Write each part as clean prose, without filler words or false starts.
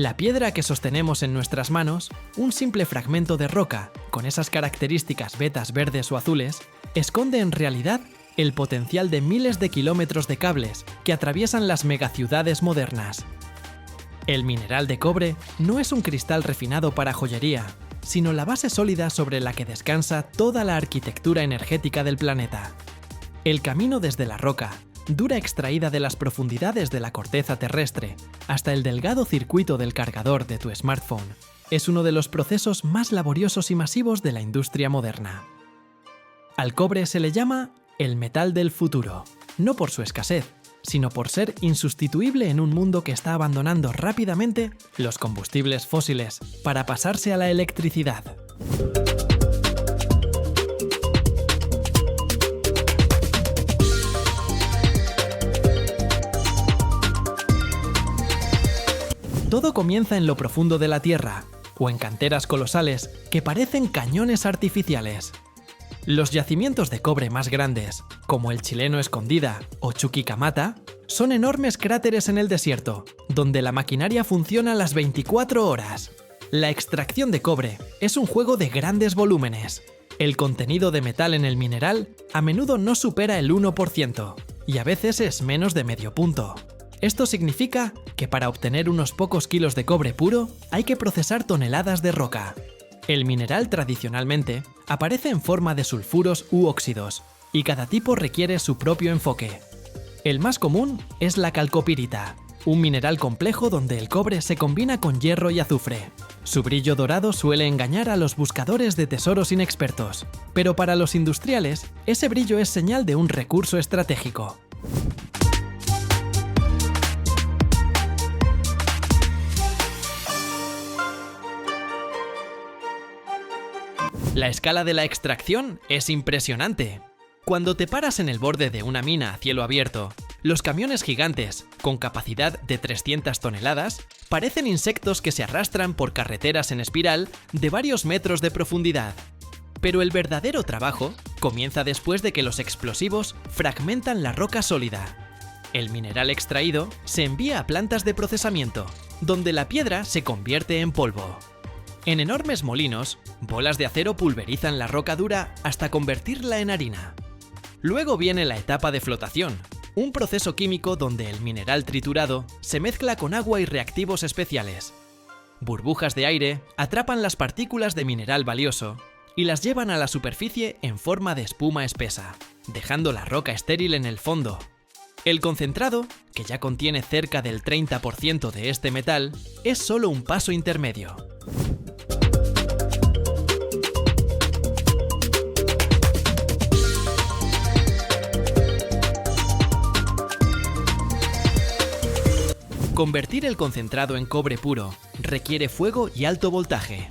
La piedra que sostenemos en nuestras manos, un simple fragmento de roca con esas características vetas verdes o azules, esconde en realidad el potencial de miles de kilómetros de cables que atraviesan las megaciudades modernas. El mineral de cobre no es un cristal refinado para joyería, sino la base sólida sobre la que descansa toda la arquitectura energética del planeta. El camino desde la roca, dura extraída de las profundidades de la corteza terrestre, hasta el delgado circuito del cargador de tu smartphone, es uno de los procesos más laboriosos y masivos de la industria moderna. Al cobre se le llama el metal del futuro, no por su escasez, sino por ser insustituible en un mundo que está abandonando rápidamente los combustibles fósiles para pasarse a la electricidad. Todo comienza en lo profundo de la Tierra, o en canteras colosales que parecen cañones artificiales. Los yacimientos de cobre más grandes, como el Chileno Escondida o Chuquicamata, son enormes cráteres en el desierto, donde la maquinaria funciona las 24 horas. La extracción de cobre es un juego de grandes volúmenes. El contenido de metal en el mineral a menudo no supera el 1%, y a veces es menos de medio punto. Esto significa que para obtener unos pocos kilos de cobre puro hay que procesar toneladas de roca. El mineral tradicionalmente aparece en forma de sulfuros u óxidos, y cada tipo requiere su propio enfoque. El más común es la calcopirita, un mineral complejo donde el cobre se combina con hierro y azufre. Su brillo dorado suele engañar a los buscadores de tesoros inexpertos, pero para los industriales, ese brillo es señal de un recurso estratégico. La escala de la extracción es impresionante. Cuando te paras en el borde de una mina a cielo abierto, los camiones gigantes, con capacidad de 300 toneladas, parecen insectos que se arrastran por carreteras en espiral de varios metros de profundidad. Pero el verdadero trabajo comienza después de que los explosivos fragmentan la roca sólida. El mineral extraído se envía a plantas de procesamiento, donde la piedra se convierte en polvo. En enormes molinos, bolas de acero pulverizan la roca dura hasta convertirla en harina. Luego viene la etapa de flotación, un proceso químico donde el mineral triturado se mezcla con agua y reactivos especiales. Burbujas de aire atrapan las partículas de mineral valioso y las llevan a la superficie en forma de espuma espesa, dejando la roca estéril en el fondo. El concentrado, que ya contiene cerca del 30% de este metal, es solo un paso intermedio. Convertir el concentrado en cobre puro requiere fuego y alto voltaje.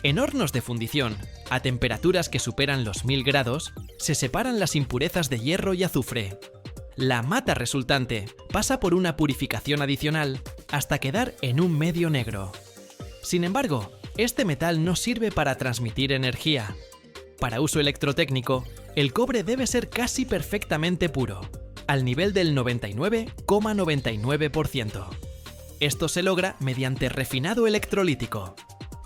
En hornos de fundición, a temperaturas que superan los 1000 grados, se separan las impurezas de hierro y azufre. La mata resultante pasa por una purificación adicional hasta quedar en un medio negro. Sin embargo, este metal no sirve para transmitir energía. Para uso electrotécnico, el cobre debe ser casi perfectamente puro, al nivel del 99,99%. Esto se logra mediante refinado electrolítico.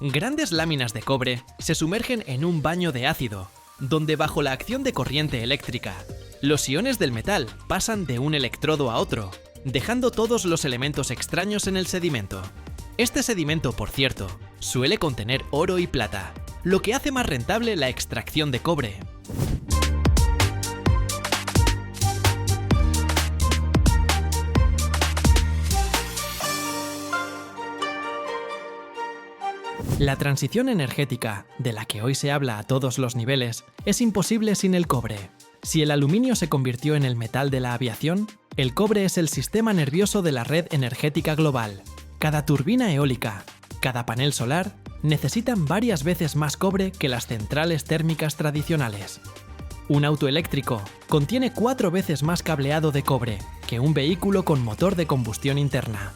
Grandes láminas de cobre se sumergen en un baño de ácido, donde bajo la acción de corriente eléctrica, los iones del metal pasan de un electrodo a otro, dejando todos los elementos extraños en el sedimento. Este sedimento, por cierto, suele contener oro y plata, lo que hace más rentable la extracción de cobre. La transición energética, de la que hoy se habla a todos los niveles, es imposible sin el cobre. Si el aluminio se convirtió en el metal de la aviación, el cobre es el sistema nervioso de la red energética global. Cada turbina eólica, cada panel solar, necesitan varias veces más cobre que las centrales térmicas tradicionales. Un auto eléctrico contiene 4 veces más cableado de cobre que un vehículo con motor de combustión interna.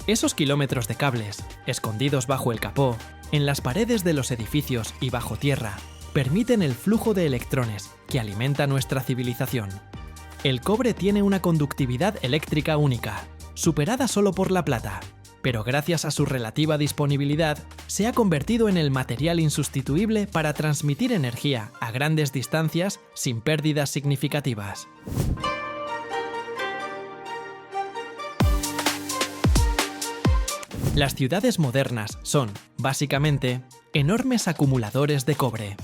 Esos kilómetros de cables, escondidos bajo el capó, en las paredes de los edificios y bajo tierra, permiten el flujo de electrones que alimenta nuestra civilización. El cobre tiene una conductividad eléctrica única, superada solo por la plata, pero gracias a su relativa disponibilidad, se ha convertido en el material insustituible para transmitir energía a grandes distancias sin pérdidas significativas. Las ciudades modernas son, básicamente, enormes acumuladores de cobre.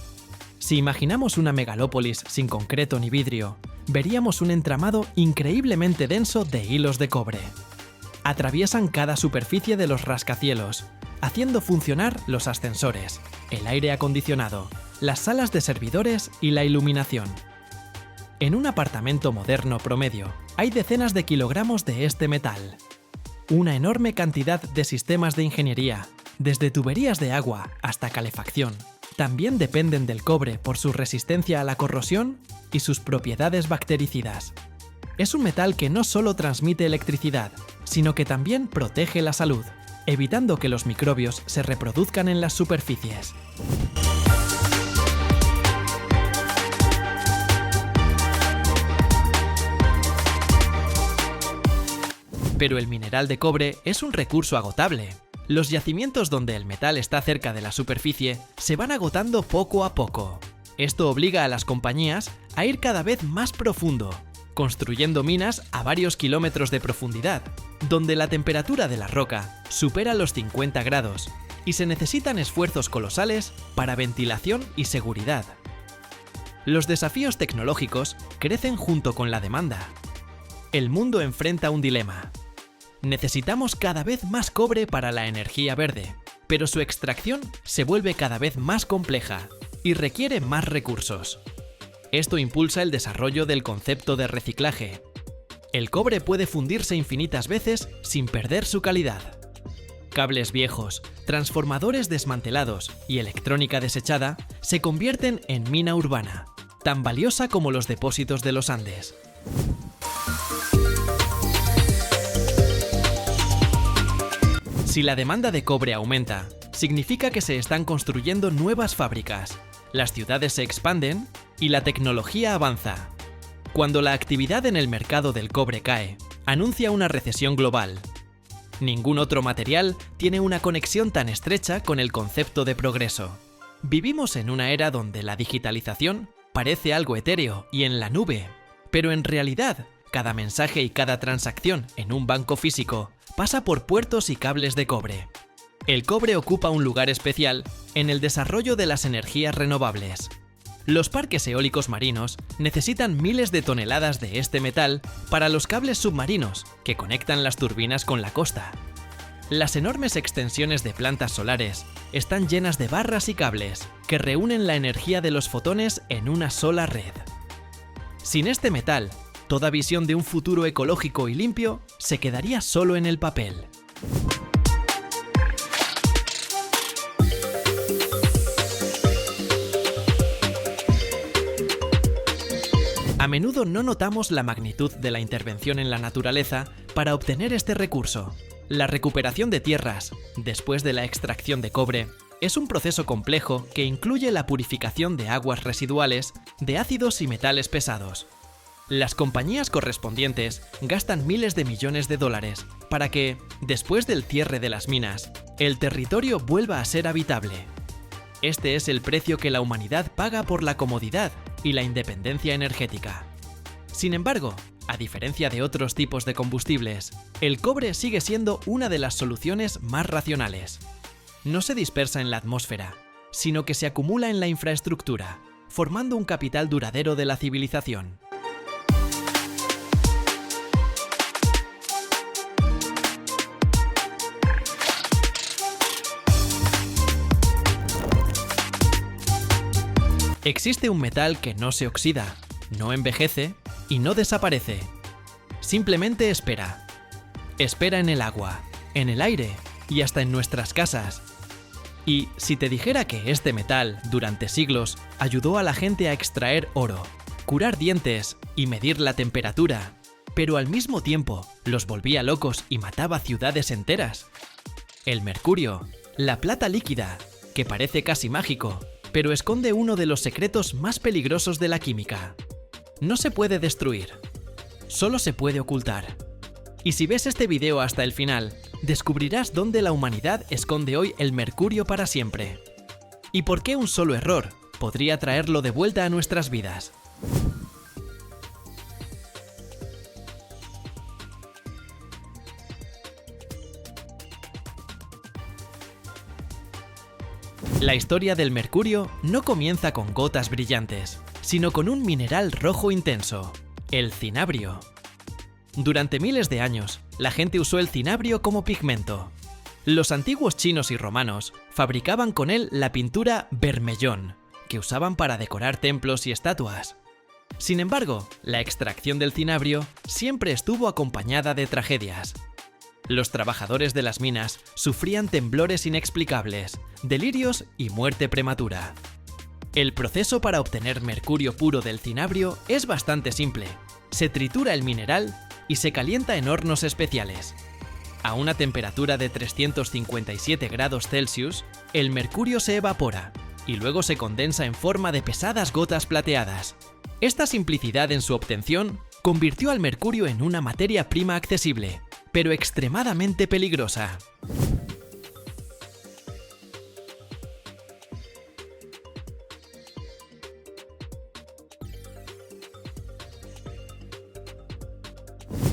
Si imaginamos una megalópolis sin concreto ni vidrio, veríamos un entramado increíblemente denso de hilos de cobre. Atraviesan cada superficie de los rascacielos, haciendo funcionar los ascensores, el aire acondicionado, las salas de servidores y la iluminación. En un apartamento moderno promedio, hay decenas de kilogramos de este metal. Una enorme cantidad de sistemas de ingeniería, desde tuberías de agua hasta calefacción, también dependen del cobre por su resistencia a la corrosión y sus propiedades bactericidas. Es un metal que no solo transmite electricidad, sino que también protege la salud, evitando que los microbios se reproduzcan en las superficies. Pero el mineral de cobre es un recurso agotable. Los yacimientos donde el metal está cerca de la superficie se van agotando poco a poco. Esto obliga a las compañías a ir cada vez más profundo, construyendo minas a varios kilómetros de profundidad, donde la temperatura de la roca supera los 50 grados y se necesitan esfuerzos colosales para ventilación y seguridad. Los desafíos tecnológicos crecen junto con la demanda. El mundo enfrenta un dilema. Necesitamos cada vez más cobre para la energía verde, pero su extracción se vuelve cada vez más compleja y requiere más recursos. Esto impulsa el desarrollo del concepto de reciclaje. El cobre puede fundirse infinitas veces sin perder su calidad. Cables viejos, transformadores desmantelados y electrónica desechada se convierten en mina urbana, tan valiosa como los depósitos de los Andes. Si la demanda de cobre aumenta, significa que se están construyendo nuevas fábricas, las ciudades se expanden y la tecnología avanza. Cuando la actividad en el mercado del cobre cae, anuncia una recesión global. Ningún otro material tiene una conexión tan estrecha con el concepto de progreso. Vivimos en una era donde la digitalización parece algo etéreo y en la nube, pero en realidad, cada mensaje y cada transacción en un banco físico pasa por puertos y cables de cobre. El cobre ocupa un lugar especial en el desarrollo de las energías renovables. Los parques eólicos marinos necesitan miles de toneladas de este metal para los cables submarinos que conectan las turbinas con la costa. Las enormes extensiones de plantas solares están llenas de barras y cables que reúnen la energía de los fotones en una sola red. Sin este metal, toda visión de un futuro ecológico y limpio se quedaría solo en el papel. A menudo no notamos la magnitud de la intervención en la naturaleza para obtener este recurso. La recuperación de tierras, después de la extracción de cobre, es un proceso complejo que incluye la purificación de aguas residuales, de ácidos y metales pesados. Las compañías correspondientes gastan miles de millones de dólares para que, después del cierre de las minas, el territorio vuelva a ser habitable. Este es el precio que la humanidad paga por la comodidad y la independencia energética. Sin embargo, a diferencia de otros tipos de combustibles, el cobre sigue siendo una de las soluciones más racionales. No se dispersa en la atmósfera, sino que se acumula en la infraestructura, formando un capital duradero de la civilización. Existe un metal que no se oxida, no envejece y no desaparece. Simplemente espera. Espera en el agua, en el aire y hasta en nuestras casas. Y si te dijera que este metal, durante siglos, ayudó a la gente a extraer oro, curar dientes y medir la temperatura, pero al mismo tiempo los volvía locos y mataba ciudades enteras. El mercurio, la plata líquida, que parece casi mágico, pero esconde uno de los secretos más peligrosos de la química. No se puede destruir, solo se puede ocultar. Y si ves este video hasta el final, descubrirás dónde la humanidad esconde hoy el mercurio para siempre. Y por qué un solo error podría traerlo de vuelta a nuestras vidas. La historia del mercurio no comienza con gotas brillantes, sino con un mineral rojo intenso, el cinabrio. Durante miles de años, la gente usó el cinabrio como pigmento. Los antiguos chinos y romanos fabricaban con él la pintura vermellón, que usaban para decorar templos y estatuas. Sin embargo, la extracción del cinabrio siempre estuvo acompañada de tragedias. Los trabajadores de las minas sufrían temblores inexplicables, delirios y muerte prematura. El proceso para obtener mercurio puro del cinabrio es bastante simple. Se tritura el mineral y se calienta en hornos especiales. A una temperatura de 357 grados Celsius, el mercurio se evapora y luego se condensa en forma de pesadas gotas plateadas. Esta simplicidad en su obtención convirtió al mercurio en una materia prima accesible, pero extremadamente peligrosa.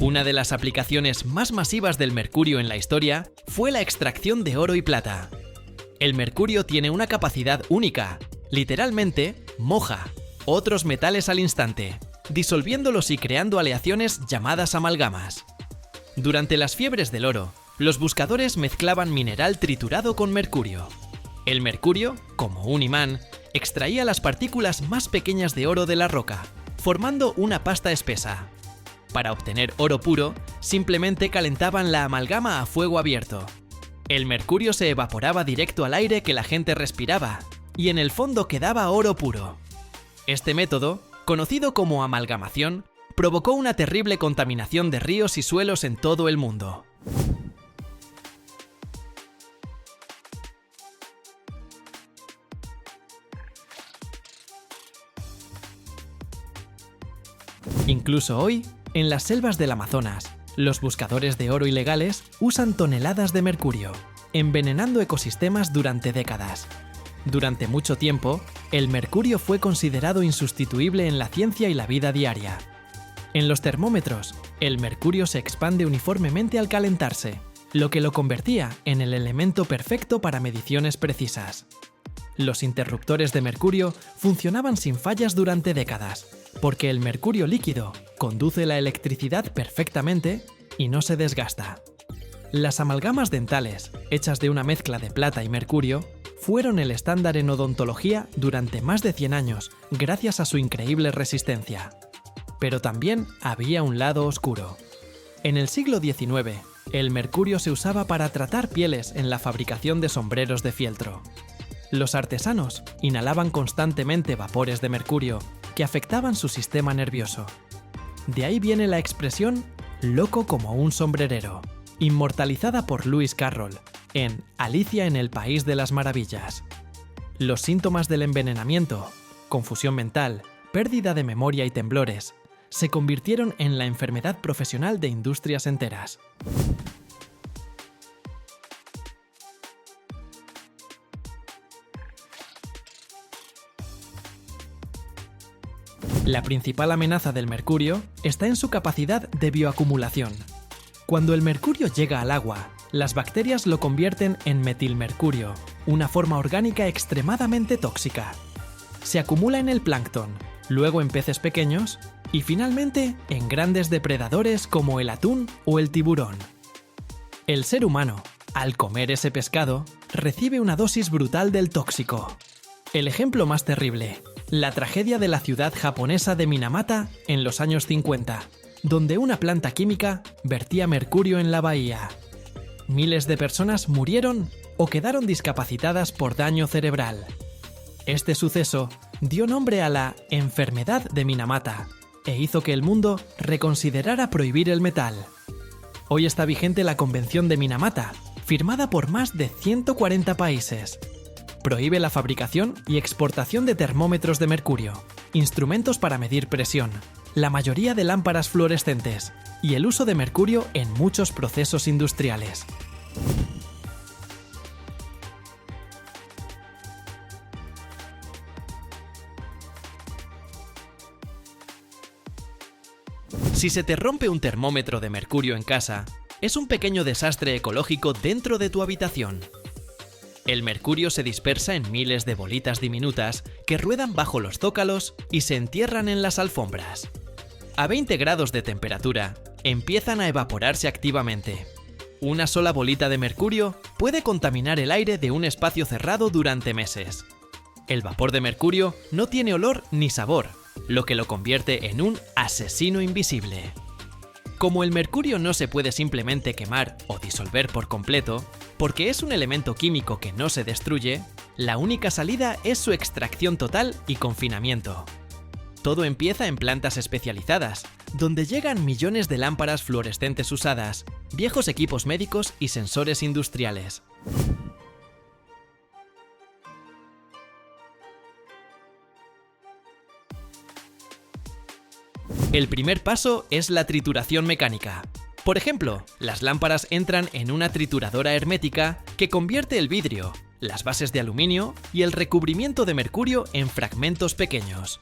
Una de las aplicaciones más masivas del mercurio en la historia fue la extracción de oro y plata. El mercurio tiene una capacidad única, literalmente moja otros metales al instante, disolviéndolos y creando aleaciones llamadas amalgamas. Durante las fiebres del oro, los buscadores mezclaban mineral triturado con mercurio. El mercurio, como un imán, extraía las partículas más pequeñas de oro de la roca, formando una pasta espesa. Para obtener oro puro, simplemente calentaban la amalgama a fuego abierto. El mercurio se evaporaba directo al aire que la gente respiraba, y en el fondo quedaba oro puro. Este método, conocido como amalgamación, provocó una terrible contaminación de ríos y suelos en todo el mundo. Incluso hoy, en las selvas del Amazonas, los buscadores de oro ilegales usan toneladas de mercurio, envenenando ecosistemas durante décadas. Durante mucho tiempo, el mercurio fue considerado insustituible en la ciencia y la vida diaria. En los termómetros, el mercurio se expande uniformemente al calentarse, lo que lo convertía en el elemento perfecto para mediciones precisas. Los interruptores de mercurio funcionaban sin fallas durante décadas, porque el mercurio líquido conduce la electricidad perfectamente y no se desgasta. Las amalgamas dentales, hechas de una mezcla de plata y mercurio, fueron el estándar en odontología durante más de 100 años gracias a su increíble resistencia. Pero también había un lado oscuro. En el siglo XIX, el mercurio se usaba para tratar pieles en la fabricación de sombreros de fieltro. Los artesanos inhalaban constantemente vapores de mercurio que afectaban su sistema nervioso. De ahí viene la expresión «loco como un sombrerero», inmortalizada por Lewis Carroll en Alicia en el País de las Maravillas. Los síntomas del envenenamiento, confusión mental, pérdida de memoria y temblores, se convirtieron en la enfermedad profesional de industrias enteras. La principal amenaza del mercurio está en su capacidad de bioacumulación. Cuando el mercurio llega al agua, las bacterias lo convierten en metilmercurio, una forma orgánica extremadamente tóxica. Se acumula en el plancton, luego en peces pequeños y finalmente en grandes depredadores como el atún o el tiburón. El ser humano, al comer ese pescado, recibe una dosis brutal del tóxico. El ejemplo más terrible, la tragedia de la ciudad japonesa de Minamata en los años 50, donde una planta química vertía mercurio en la bahía. Miles de personas murieron o quedaron discapacitadas por daño cerebral. Este suceso dio nombre a la enfermedad de Minamata e hizo que el mundo reconsiderara prohibir el metal. Hoy está vigente la Convención de Minamata, firmada por más de 140 países. Prohíbe la fabricación y exportación de termómetros de mercurio, instrumentos para medir presión, la mayoría de lámparas fluorescentes y el uso de mercurio en muchos procesos industriales. Si se te rompe un termómetro de mercurio en casa, es un pequeño desastre ecológico dentro de tu habitación. El mercurio se dispersa en miles de bolitas diminutas que ruedan bajo los zócalos y se entierran en las alfombras. A 20 grados de temperatura, empiezan a evaporarse activamente. Una sola bolita de mercurio puede contaminar el aire de un espacio cerrado durante meses. El vapor de mercurio no tiene olor ni sabor, lo que lo convierte en un asesino invisible. Como el mercurio no se puede simplemente quemar o disolver por completo, porque es un elemento químico que no se destruye, la única salida es su extracción total y confinamiento. Todo empieza en plantas especializadas, donde llegan millones de lámparas fluorescentes usadas, viejos equipos médicos y sensores industriales. El primer paso es la trituración mecánica. Por ejemplo, las lámparas entran en una trituradora hermética que convierte el vidrio, las bases de aluminio y el recubrimiento de mercurio en fragmentos pequeños.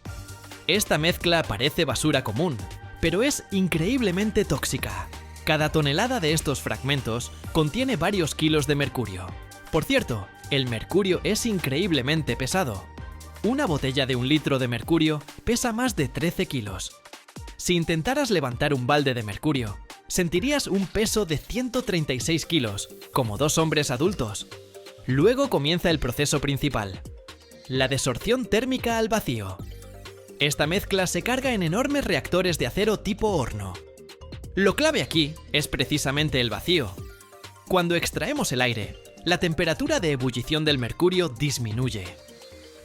Esta mezcla parece basura común, pero es increíblemente tóxica. Cada tonelada de estos fragmentos contiene varios kilos de mercurio. Por cierto, el mercurio es increíblemente pesado. Una botella de 1 litro de mercurio pesa más de 13 kilos. Si intentaras levantar un balde de mercurio, sentirías un peso de 136 kilos, como 2 hombres adultos. Luego comienza el proceso principal, la desorción térmica al vacío. Esta mezcla se carga en enormes reactores de acero tipo horno. Lo clave aquí es precisamente el vacío. Cuando extraemos el aire, la temperatura de ebullición del mercurio disminuye.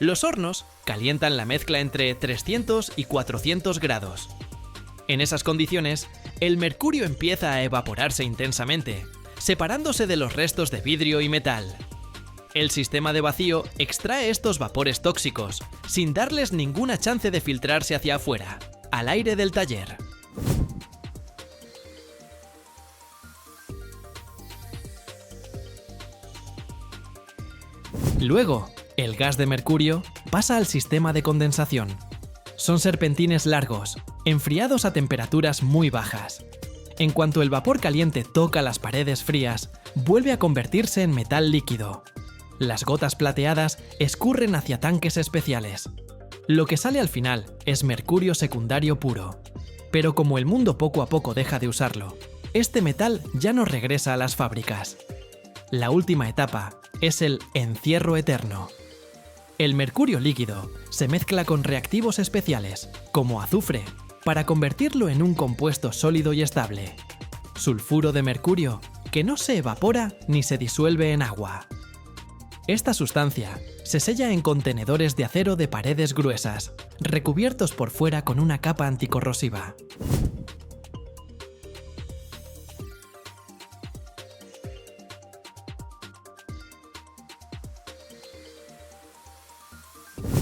Los hornos calientan la mezcla entre 300 y 400 grados. En esas condiciones, el mercurio empieza a evaporarse intensamente, separándose de los restos de vidrio y metal. El sistema de vacío extrae estos vapores tóxicos, sin darles ninguna chance de filtrarse hacia afuera, al aire del taller. Luego, el gas de mercurio pasa al sistema de condensación. Son serpentines largos, enfriados a temperaturas muy bajas. En cuanto el vapor caliente toca las paredes frías, vuelve a convertirse en metal líquido. Las gotas plateadas escurren hacia tanques especiales. Lo que sale al final es mercurio secundario puro. Pero como el mundo poco a poco deja de usarlo, este metal ya no regresa a las fábricas. La última etapa es el encierro eterno. El mercurio líquido se mezcla con reactivos especiales, como azufre, para convertirlo en un compuesto sólido y estable. Sulfuro de mercurio, que no se evapora ni se disuelve en agua. Esta sustancia se sella en contenedores de acero de paredes gruesas, recubiertos por fuera con una capa anticorrosiva.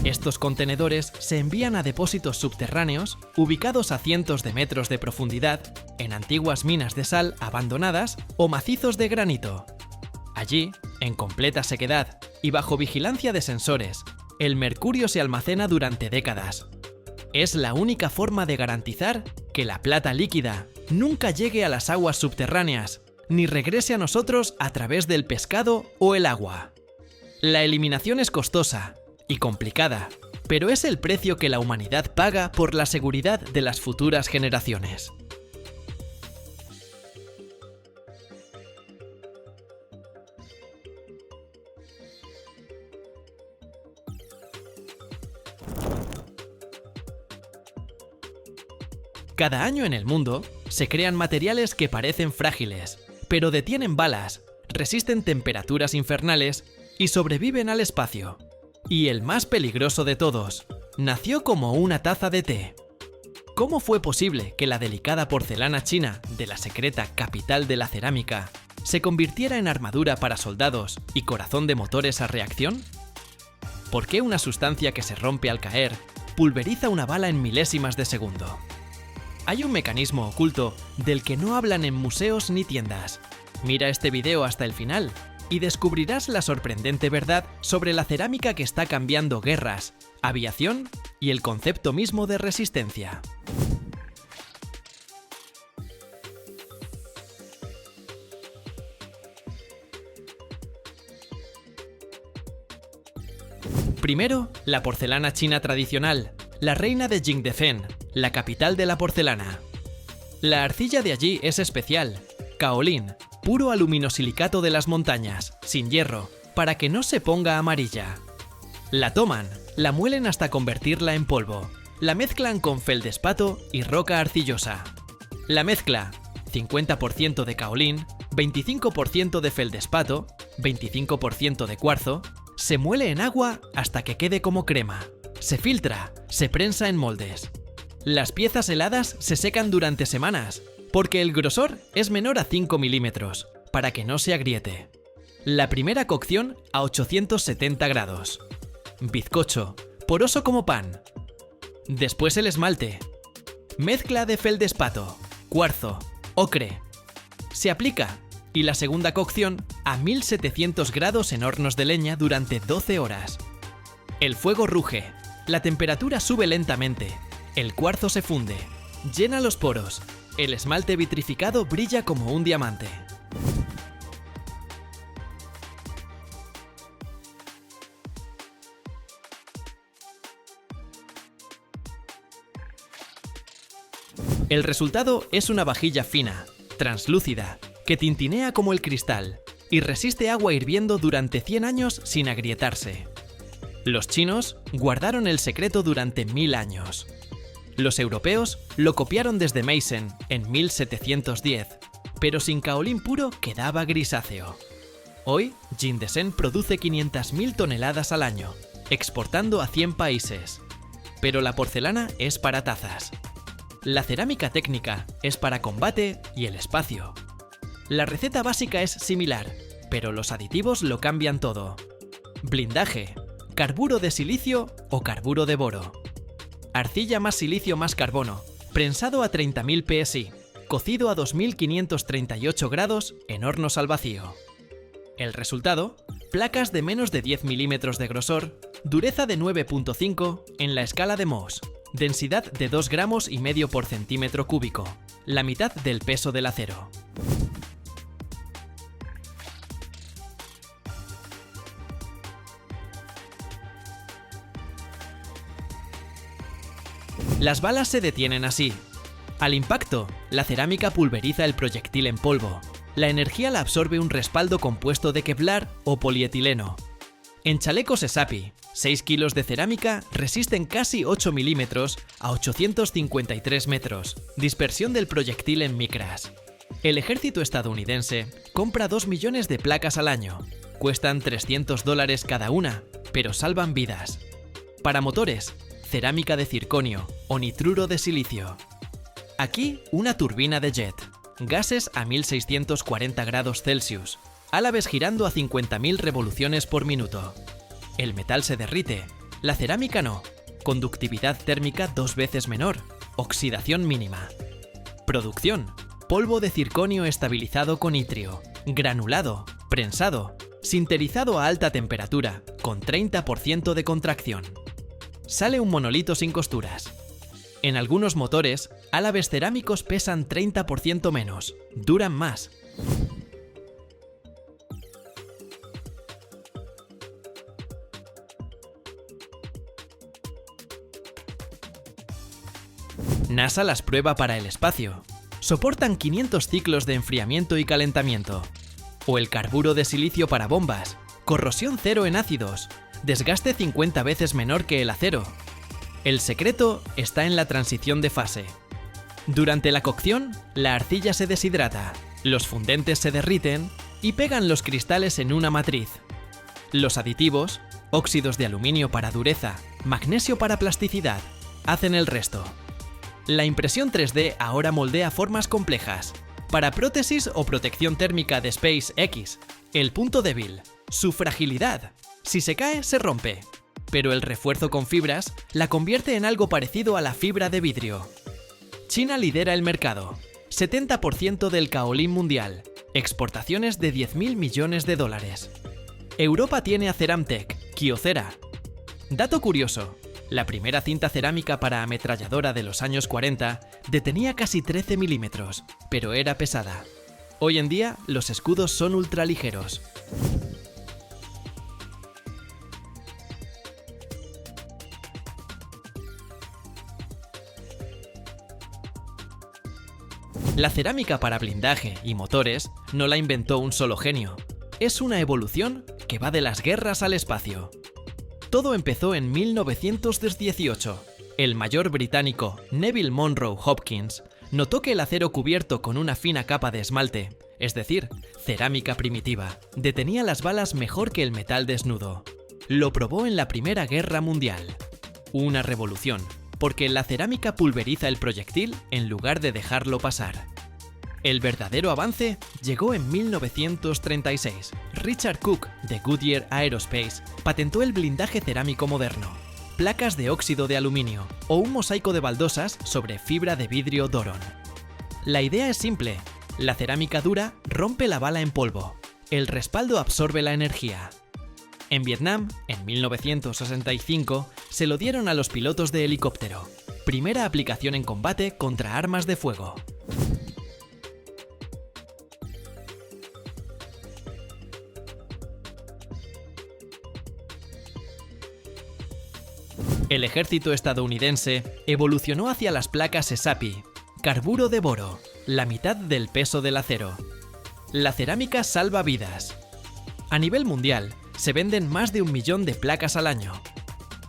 Estos contenedores se envían a depósitos subterráneos ubicados a cientos de metros de profundidad en antiguas minas de sal abandonadas o macizos de granito. Allí, en completa sequedad y bajo vigilancia de sensores, el mercurio se almacena durante décadas. Es la única forma de garantizar que la plata líquida nunca llegue a las aguas subterráneas, ni regrese a nosotros a través del pescado o el agua. La eliminación es costosa y complicada, pero es el precio que la humanidad paga por la seguridad de las futuras generaciones. Cada año en el mundo se crean materiales que parecen frágiles, pero detienen balas, resisten temperaturas infernales y sobreviven al espacio. Y el más peligroso de todos, nació como una taza de té. ¿Cómo fue posible que la delicada porcelana china de la secreta capital de la cerámica se convirtiera en armadura para soldados y corazón de motores a reacción? ¿Por qué una sustancia que se rompe al caer pulveriza una bala en milésimas de segundo? Hay un mecanismo oculto del que no hablan en museos ni tiendas. Mira este video hasta el final y descubrirás la sorprendente verdad sobre la cerámica que está cambiando guerras, aviación y el concepto mismo de resistencia. Primero, la porcelana china tradicional, la reina de Jingdezhen, la capital de la porcelana. La arcilla de allí es especial, kaolin, puro aluminosilicato de las montañas, sin hierro, para que no se ponga amarilla. La toman, la muelen hasta convertirla en polvo, la mezclan con feldespato y roca arcillosa. La mezcla, 50% de kaolin, 25% de feldespato, 25% de cuarzo, se muele en agua hasta que quede como crema. Se filtra, se prensa en moldes. Las piezas heladas se secan durante semanas, porque el grosor es menor a 5 milímetros, para que no se agriete. La primera cocción a 870 grados. Bizcocho, poroso como pan. Después el esmalte. Mezcla de feldespato, cuarzo, ocre. Se aplica, y la segunda cocción a 1700 grados en hornos de leña durante 12 horas. El fuego ruge, la temperatura sube lentamente, el cuarzo se funde, llena los poros, el esmalte vitrificado brilla como un diamante. El resultado es una vajilla fina, translúcida, que tintinea como el cristal y resiste agua hirviendo durante 100 años sin agrietarse. Los chinos guardaron el secreto durante 1000 años. Los europeos lo copiaron desde Meissen en 1710, pero sin kaolin puro quedaba grisáceo. Hoy, Jingdezhen produce 500.000 toneladas al año, exportando a 100 países. Pero la porcelana es para tazas. La cerámica técnica es para combate y el espacio. La receta básica es similar, pero los aditivos lo cambian todo. Blindaje, carburo de silicio o carburo de boro. Arcilla más silicio más carbono, prensado a 30.000 psi, cocido a 2.538 grados en hornos al vacío. El resultado, placas de menos de 10 milímetros de grosor, dureza de 9.5 en la escala de Mohs, densidad de 2,5 gramos por centímetro cúbico, la mitad del peso del acero. Las balas se detienen así. Al impacto, la cerámica pulveriza el proyectil en polvo. La energía la absorbe un respaldo compuesto de Kevlar o polietileno. En chalecos ESAPI, 6 kilos de cerámica resisten casi 8 milímetros a 853 metros, dispersión del proyectil en micras. El ejército estadounidense compra 2 millones de placas al año. Cuestan $300 cada una, pero salvan vidas. Para motores, cerámica de circonio o nitruro de silicio. Aquí una turbina de jet, gases a 1640 grados Celsius, álabes girando a 50.000 revoluciones por minuto. El metal se derrite, la cerámica no, conductividad térmica 2 veces menor, oxidación mínima. Producción, polvo de circonio estabilizado con itrio, granulado, prensado, sinterizado a alta temperatura, con 30% de contracción. Sale un monolito sin costuras. En algunos motores, álabes cerámicos pesan 30% menos, duran más. NASA las prueba para el espacio. Soportan 500 ciclos de enfriamiento y calentamiento. O el carburo de silicio para bombas, corrosión cero en ácidos, desgaste 50 veces menor que el acero. El secreto está en la transición de fase. Durante la cocción, la arcilla se deshidrata, los fundentes se derriten y pegan los cristales en una matriz. Los aditivos, óxidos de aluminio para dureza, magnesio para plasticidad, hacen el resto. La impresión 3D ahora moldea formas complejas. Para prótesis o protección térmica de SpaceX, el punto débil, su fragilidad. Si se cae, se rompe. Pero el refuerzo con fibras la convierte en algo parecido a la fibra de vidrio. China lidera el mercado. 70% del kaolin mundial. Exportaciones de 10.000 millones de dólares. Europa tiene a Ceramtec, Kyocera. Dato curioso. La primera cinta cerámica para ametralladora de los años 40 detenía casi 13 milímetros, pero era pesada. Hoy en día, los escudos son ultraligeros. La cerámica para blindaje y motores no la inventó un solo genio. Es una evolución que va de las guerras al espacio. Todo empezó en 1918. El mayor británico Neville Monroe Hopkins notó que el acero cubierto con una fina capa de esmalte, es decir, cerámica primitiva, detenía las balas mejor que el metal desnudo. Lo probó en la Primera Guerra Mundial. Una revolución, porque la cerámica pulveriza el proyectil en lugar de dejarlo pasar. El verdadero avance llegó en 1936. Richard Cook, de Goodyear Aerospace, patentó el blindaje cerámico moderno, placas de óxido de aluminio o un mosaico de baldosas sobre fibra de vidrio Doron. La idea es simple: la cerámica dura rompe la bala en polvo, el respaldo absorbe la energía. En Vietnam, en 1965, se lo dieron a los pilotos de helicóptero, primera aplicación en combate contra armas de fuego. El ejército estadounidense evolucionó hacia las placas ESAPI, carburo de boro, la mitad del peso del acero. La cerámica salva vidas. A nivel mundial, se venden más de 1 millón de placas al año.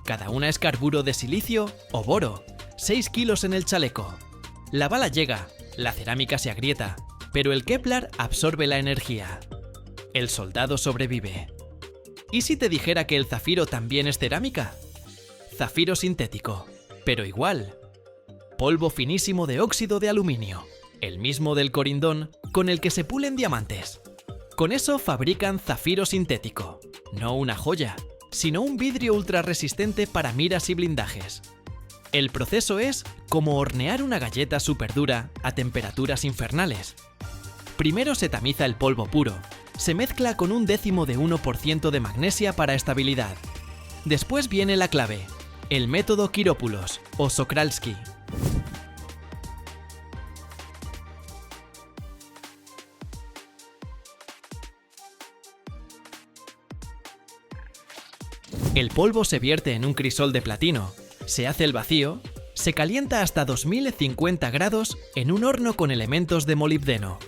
Cada una es carburo de silicio o boro, 6 kilos en el chaleco. La bala llega, la cerámica se agrieta, pero el Kevlar absorbe la energía. El soldado sobrevive. ¿Y si te dijera que el zafiro también es cerámica? Zafiro sintético, pero igual. Polvo finísimo de óxido de aluminio, el mismo del corindón con el que se pulen diamantes. Con eso fabrican zafiro sintético, no una joya, sino un vidrio ultra resistente para miras y blindajes. El proceso es como hornear una galleta superdura a temperaturas infernales. Primero se tamiza el polvo puro, se mezcla con 0,1% de magnesia para estabilidad. Después viene la clave: el método Quirópulos o Sokralski. El polvo se vierte en un crisol de platino, se hace el vacío, se calienta hasta 2050 grados en un horno con elementos de molibdeno.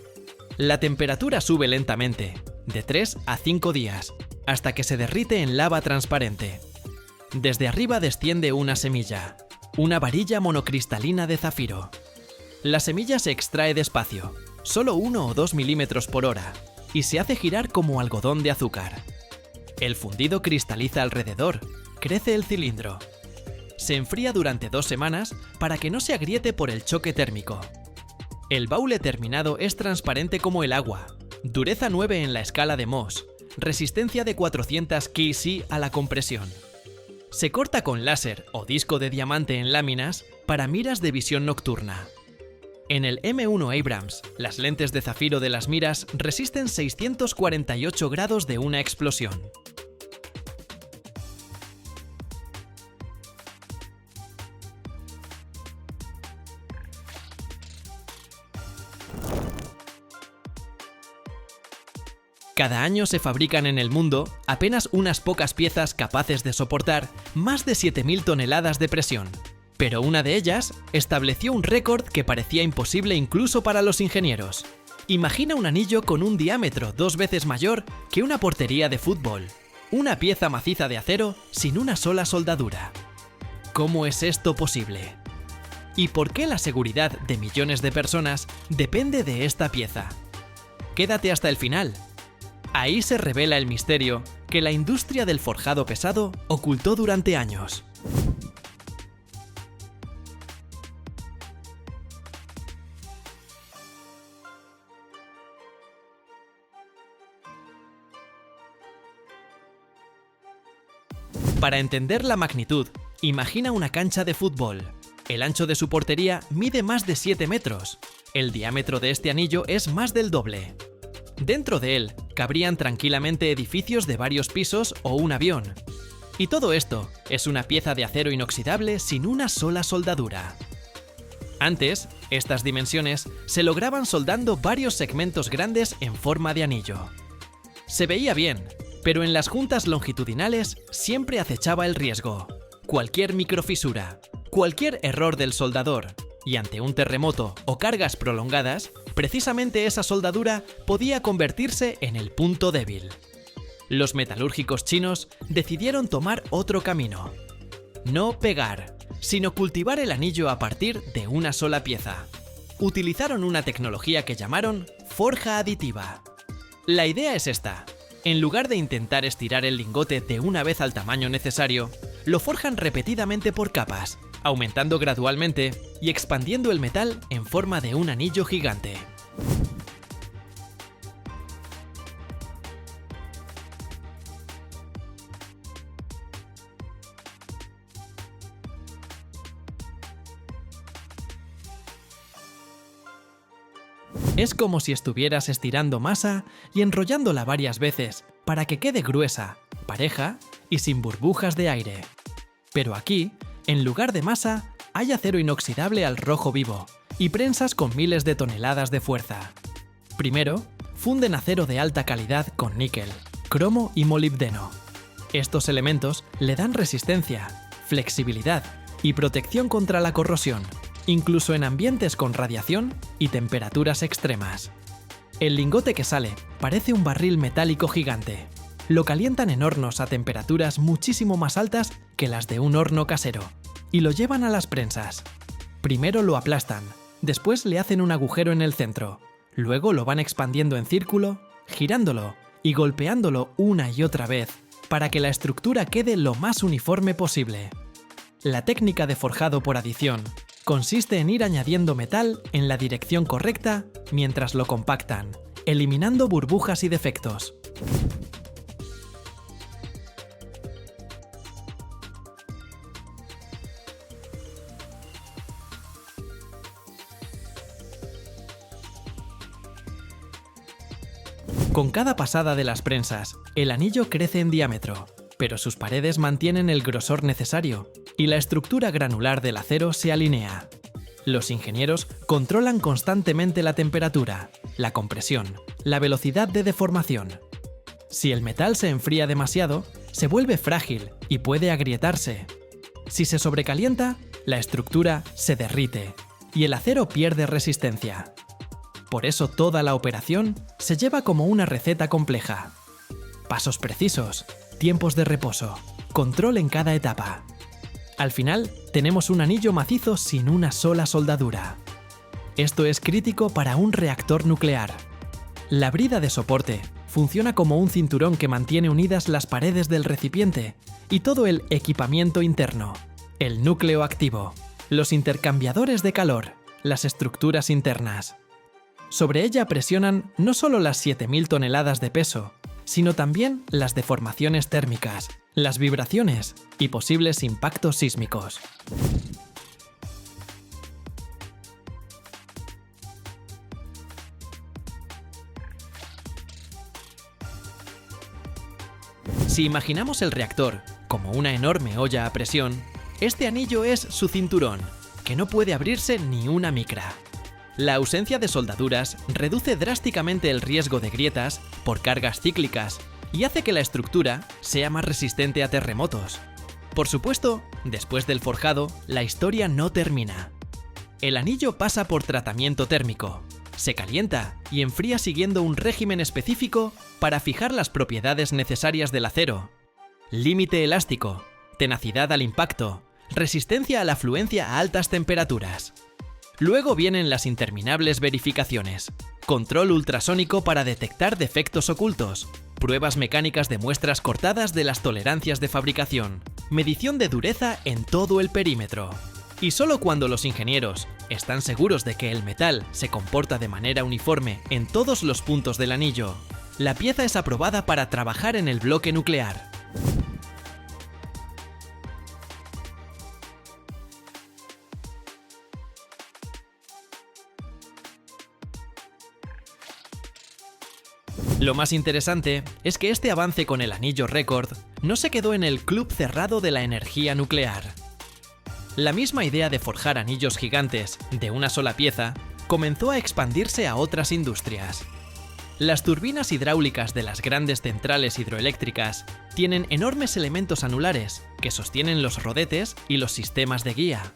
La temperatura sube lentamente, de 3 a 5 días, hasta que se derrite en lava transparente. Desde arriba desciende una semilla, una varilla monocristalina de zafiro. La semilla se extrae despacio, solo 1 o 2 milímetros por hora, y se hace girar como algodón de azúcar. El fundido cristaliza alrededor, crece el cilindro. Se enfría durante 2 semanas para que no se agriete por el choque térmico. El baule terminado es transparente como el agua, dureza 9 en la escala de Mohs, resistencia de 400 kC a la compresión. Se corta con láser o disco de diamante en láminas para miras de visión nocturna. En el M1 Abrams, las lentes de zafiro de las miras resisten 648 grados de una explosión. Cada año se fabrican en el mundo apenas unas pocas piezas capaces de soportar más de 7.000 toneladas de presión. Pero una de ellas estableció un récord que parecía imposible incluso para los ingenieros. Imagina un anillo con un diámetro 2 veces mayor que una portería de fútbol. Una pieza maciza de acero sin una sola soldadura. ¿Cómo es esto posible? ¿Y por qué la seguridad de millones de personas depende de esta pieza? Quédate hasta el final. Ahí se revela el misterio que la industria del forjado pesado ocultó durante años. Para entender la magnitud, imagina una cancha de fútbol. El ancho de su portería mide más de 7 metros. El diámetro de este anillo es más del doble. Dentro de él cabrían tranquilamente edificios de varios pisos o un avión. Y todo esto es una pieza de acero inoxidable sin una sola soldadura. Antes, estas dimensiones se lograban soldando varios segmentos grandes en forma de anillo. Se veía bien, pero en las juntas longitudinales siempre acechaba el riesgo. Cualquier microfisura, cualquier error del soldador, y ante un terremoto o cargas prolongadas, precisamente esa soldadura podía convertirse en el punto débil. Los metalúrgicos chinos decidieron tomar otro camino. No pegar, sino cultivar el anillo a partir de una sola pieza. Utilizaron una tecnología que llamaron forja aditiva. La idea es esta. En lugar de intentar estirar el lingote de una vez al tamaño necesario, lo forjan repetidamente por capas, aumentando gradualmente y expandiendo el metal en forma de un anillo gigante. Es como si estuvieras estirando masa y enrollándola varias veces para que quede gruesa, pareja y sin burbujas de aire. Pero aquí, en lugar de masa, hay acero inoxidable al rojo vivo y prensas con miles de toneladas de fuerza. Primero, funden acero de alta calidad con níquel, cromo y molibdeno. Estos elementos le dan resistencia, flexibilidad y protección contra la corrosión, incluso en ambientes con radiación y temperaturas extremas. El lingote que sale parece un barril metálico gigante. Lo calientan en hornos a temperaturas muchísimo más altas que las de un horno casero y lo llevan a las prensas. Primero lo aplastan, después le hacen un agujero en el centro, luego lo van expandiendo en círculo, girándolo y golpeándolo una y otra vez para que la estructura quede lo más uniforme posible. La técnica de forjado por adición consiste en ir añadiendo metal en la dirección correcta mientras lo compactan, eliminando burbujas y defectos. Con cada pasada de las prensas, el anillo crece en diámetro, pero sus paredes mantienen el grosor necesario y la estructura granular del acero se alinea. Los ingenieros controlan constantemente la temperatura, la compresión, la velocidad de deformación. Si el metal se enfría demasiado, se vuelve frágil y puede agrietarse. Si se sobrecalienta, la estructura se derrite y el acero pierde resistencia. Por eso toda la operación se lleva como una receta compleja. Pasos precisos, tiempos de reposo, control en cada etapa. Al final, tenemos un anillo macizo sin una sola soldadura. Esto es crítico para un reactor nuclear. La brida de soporte funciona como un cinturón que mantiene unidas las paredes del recipiente y todo el equipamiento interno, el núcleo activo, los intercambiadores de calor, las estructuras internas. Sobre ella presionan no solo las 7000 toneladas de peso, sino también las deformaciones térmicas, las vibraciones y posibles impactos sísmicos. Si imaginamos el reactor como una enorme olla a presión, este anillo es su cinturón, que no puede abrirse ni una micra. La ausencia de soldaduras reduce drásticamente el riesgo de grietas por cargas cíclicas y hace que la estructura sea más resistente a terremotos. Por supuesto, después del forjado, la historia no termina. El anillo pasa por tratamiento térmico, se calienta y enfría siguiendo un régimen específico para fijar las propiedades necesarias del acero. Límite elástico, tenacidad al impacto, resistencia a la fluencia a altas temperaturas. Luego vienen las interminables verificaciones, control ultrasónico para detectar defectos ocultos, pruebas mecánicas de muestras cortadas de las tolerancias de fabricación, medición de dureza en todo el perímetro. Y solo cuando los ingenieros están seguros de que el metal se comporta de manera uniforme en todos los puntos del anillo, la pieza es aprobada para trabajar en el bloque nuclear. Lo más interesante es que este avance con el anillo récord no se quedó en el club cerrado de la energía nuclear. La misma idea de forjar anillos gigantes de una sola pieza comenzó a expandirse a otras industrias. Las turbinas hidráulicas de las grandes centrales hidroeléctricas tienen enormes elementos anulares que sostienen los rodetes y los sistemas de guía.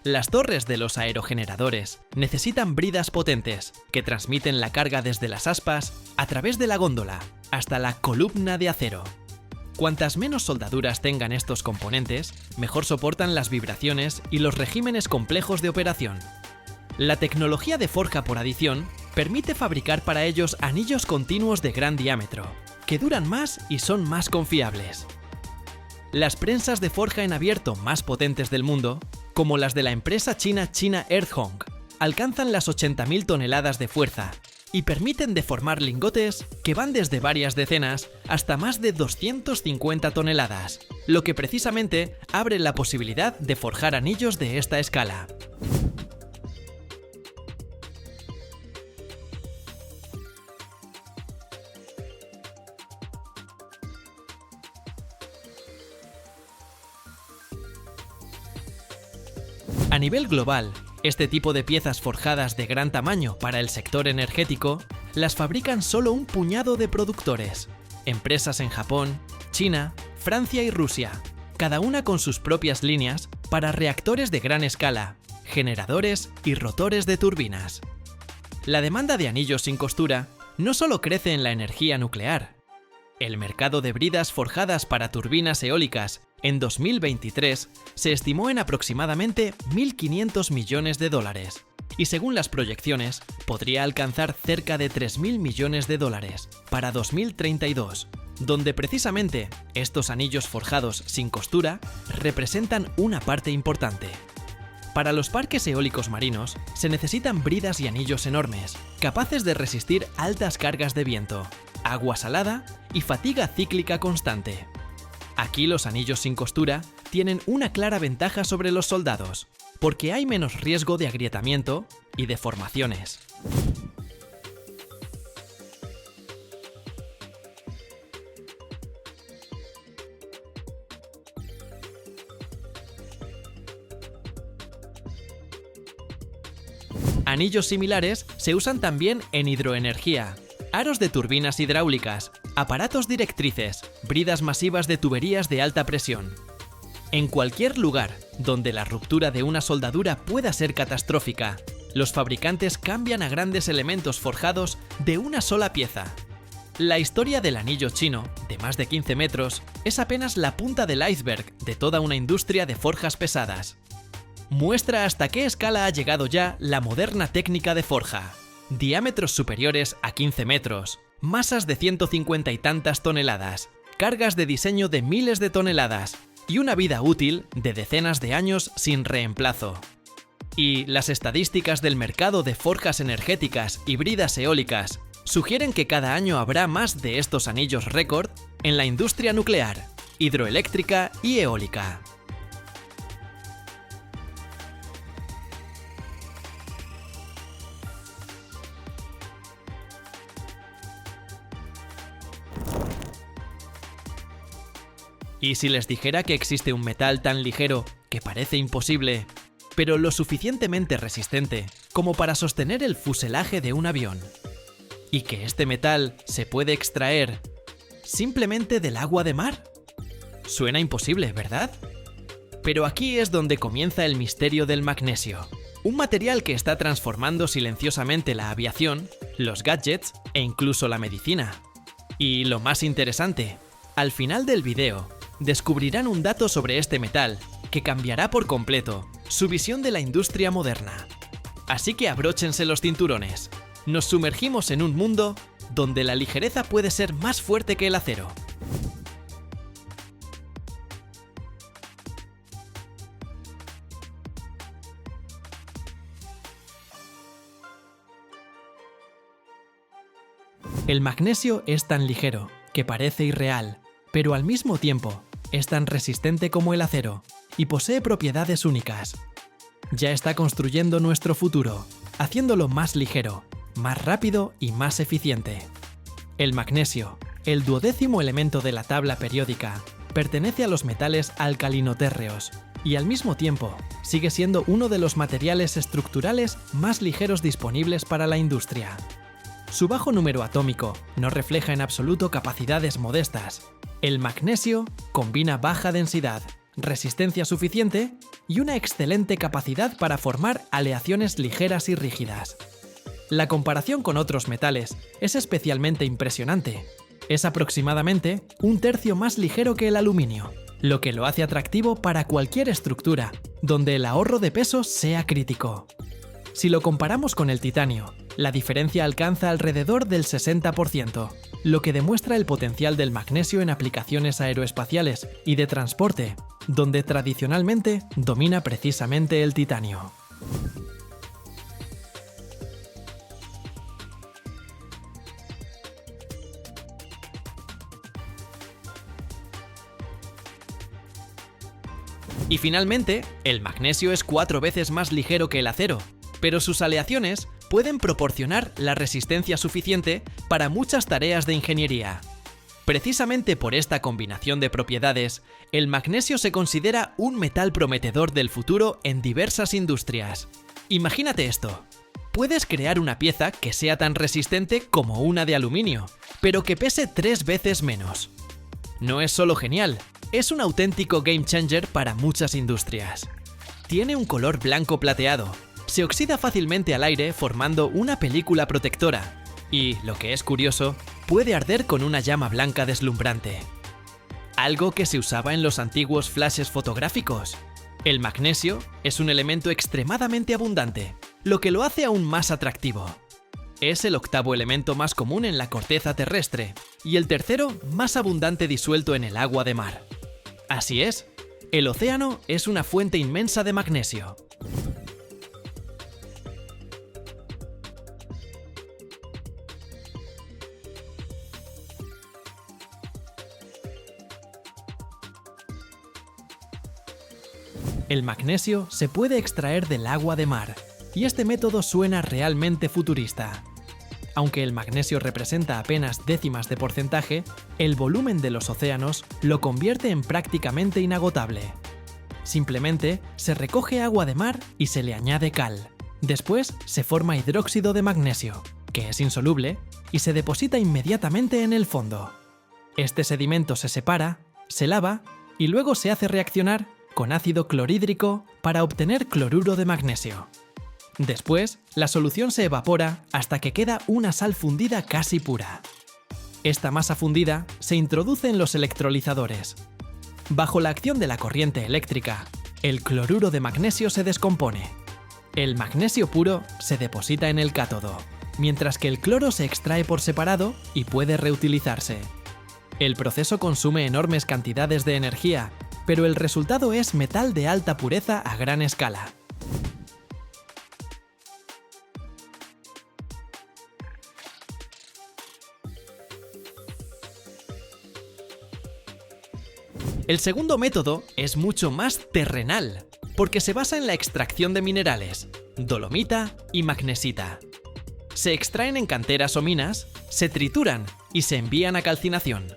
Las torres de los aerogeneradores necesitan bridas potentes que transmiten la carga desde las aspas a través de la góndola hasta la columna de acero. Cuantas menos soldaduras tengan estos componentes, mejor soportan las vibraciones y los regímenes complejos de operación. La tecnología de forja por adición permite fabricar para ellos anillos continuos de gran diámetro, que duran más y son más confiables. Las prensas de forja en abierto más potentes del mundo, como las de la empresa china China Earthhong, alcanzan las 80.000 toneladas de fuerza y permiten deformar lingotes que van desde varias decenas hasta más de 250 toneladas, lo que precisamente abre la posibilidad de forjar anillos de esta escala. A nivel global, este tipo de piezas forjadas de gran tamaño para el sector energético las fabrican solo un puñado de productores, empresas en Japón, China, Francia y Rusia, cada una con sus propias líneas para reactores de gran escala, generadores y rotores de turbinas. La demanda de anillos sin costura no solo crece en la energía nuclear. El mercado de bridas forjadas para turbinas eólicas en 2023 se estimó en aproximadamente 1.500 millones de dólares y según las proyecciones podría alcanzar cerca de 3.000 millones de dólares para 2032, donde precisamente estos anillos forjados sin costura representan una parte importante. Para los parques eólicos marinos se necesitan bridas y anillos enormes, capaces de resistir altas cargas de viento, agua salada y fatiga cíclica constante. Aquí los anillos sin costura tienen una clara ventaja sobre los soldados, porque hay menos riesgo de agrietamiento y deformaciones. Anillos similares se usan también en hidroenergía, aros de turbinas hidráulicas, aparatos directrices, bridas masivas de tuberías de alta presión. En cualquier lugar donde la ruptura de una soldadura pueda ser catastrófica, los fabricantes cambian a grandes elementos forjados de una sola pieza. La historia del anillo chino, de más de 15 metros, es apenas la punta del iceberg de toda una industria de forjas pesadas. Muestra hasta qué escala ha llegado ya la moderna técnica de forja. Diámetros superiores a 15 metros, masas de 150 y tantas toneladas, cargas de diseño de miles de toneladas y una vida útil de decenas de años sin reemplazo. Y las estadísticas del mercado de forjas energéticas y bridas eólicas sugieren que cada año habrá más de estos anillos récord en la industria nuclear, hidroeléctrica y eólica. ¿Y si les dijera que existe un metal tan ligero que parece imposible, pero lo suficientemente resistente como para sostener el fuselaje de un avión? ¿Y que este metal se puede extraer simplemente del agua de mar? Suena imposible, ¿verdad? Pero aquí es donde comienza el misterio del magnesio, un material que está transformando silenciosamente la aviación, los gadgets e incluso la medicina. Y lo más interesante, al final del video, descubrirán un dato sobre este metal que cambiará por completo su visión de la industria moderna. Así que abróchense los cinturones. Nos sumergimos en un mundo donde la ligereza puede ser más fuerte que el acero. El magnesio es tan ligero que parece irreal, pero al mismo tiempo es tan resistente como el acero y posee propiedades únicas. Ya está construyendo nuestro futuro, haciéndolo más ligero, más rápido y más eficiente. El magnesio, el 12º elemento de la tabla periódica, pertenece a los metales alcalinotérreos y al mismo tiempo sigue siendo uno de los materiales estructurales más ligeros disponibles para la industria. Su bajo número atómico no refleja en absoluto capacidades modestas. El magnesio combina baja densidad, resistencia suficiente y una excelente capacidad para formar aleaciones ligeras y rígidas. La comparación con otros metales es especialmente impresionante. Es aproximadamente un tercio más ligero que el aluminio, lo que lo hace atractivo para cualquier estructura, donde el ahorro de peso sea crítico. Si lo comparamos con el titanio, la diferencia alcanza alrededor del 60%, lo que demuestra el potencial del magnesio en aplicaciones aeroespaciales y de transporte, donde tradicionalmente domina precisamente el titanio. Y finalmente, el magnesio es 4 veces más ligero que el acero, pero sus aleaciones pueden proporcionar la resistencia suficiente para muchas tareas de ingeniería. Precisamente por esta combinación de propiedades, el magnesio se considera un metal prometedor del futuro en diversas industrias. Imagínate esto. Puedes crear una pieza que sea tan resistente como una de aluminio, pero que pese 3 veces menos. No es solo genial, es un auténtico game changer para muchas industrias. Tiene un color blanco plateado, se oxida fácilmente al aire formando una película protectora y, lo que es curioso, puede arder con una llama blanca deslumbrante. Algo que se usaba en los antiguos flashes fotográficos. El magnesio es un elemento extremadamente abundante, lo que lo hace aún más atractivo. Es el 8º elemento más común en la corteza terrestre y el 3º más abundante disuelto en el agua de mar. Así es, el océano es una fuente inmensa de magnesio. El magnesio se puede extraer del agua de mar, y este método suena realmente futurista. Aunque el magnesio representa apenas décimas de porcentaje, el volumen de los océanos lo convierte en prácticamente inagotable. Simplemente se recoge agua de mar y se le añade cal. Después se forma hidróxido de magnesio, que es insoluble, y se deposita inmediatamente en el fondo. Este sedimento se separa, se lava y luego se hace reaccionar con ácido clorhídrico para obtener cloruro de magnesio. Después, la solución se evapora hasta que queda una sal fundida casi pura. Esta masa fundida se introduce en los electrolizadores. Bajo la acción de la corriente eléctrica, el cloruro de magnesio se descompone. El magnesio puro se deposita en el cátodo, mientras que el cloro se extrae por separado y puede reutilizarse. El proceso consume enormes cantidades de energía, pero el resultado es metal de alta pureza a gran escala. El segundo método es mucho más terrenal, porque se basa en la extracción de minerales, dolomita y magnesita. Se extraen en canteras o minas, se trituran y se envían a calcinación.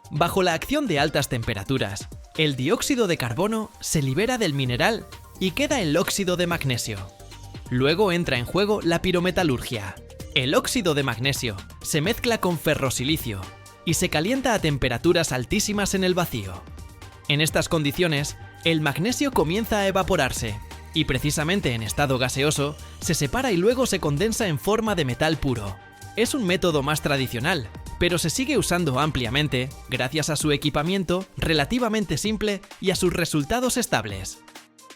Bajo la acción de altas temperaturas, el dióxido de carbono se libera del mineral y queda el óxido de magnesio. Luego entra en juego la pirometalurgia. El óxido de magnesio se mezcla con ferrosilicio y se calienta a temperaturas altísimas en el vacío. En estas condiciones, el magnesio comienza a evaporarse y precisamente en estado gaseoso se separa y luego se condensa en forma de metal puro. Es un método más tradicional, pero se sigue usando ampliamente gracias a su equipamiento relativamente simple y a sus resultados estables.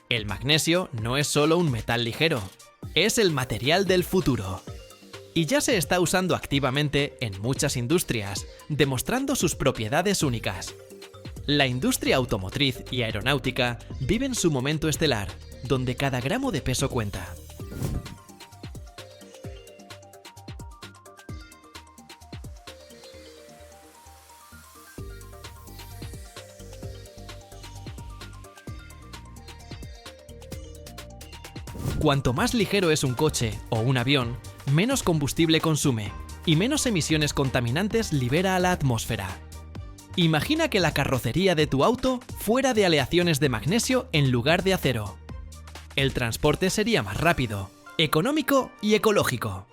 El magnesio no es solo un metal ligero, es el material del futuro. Y ya se está usando activamente en muchas industrias, demostrando sus propiedades únicas. La industria automotriz y aeronáutica viven su momento estelar, donde cada gramo de peso cuenta. Cuanto más ligero es un coche o un avión, menos combustible consume y menos emisiones contaminantes libera a la atmósfera. Imagina que la carrocería de tu auto fuera de aleaciones de magnesio en lugar de acero. El transporte sería más rápido, económico y ecológico.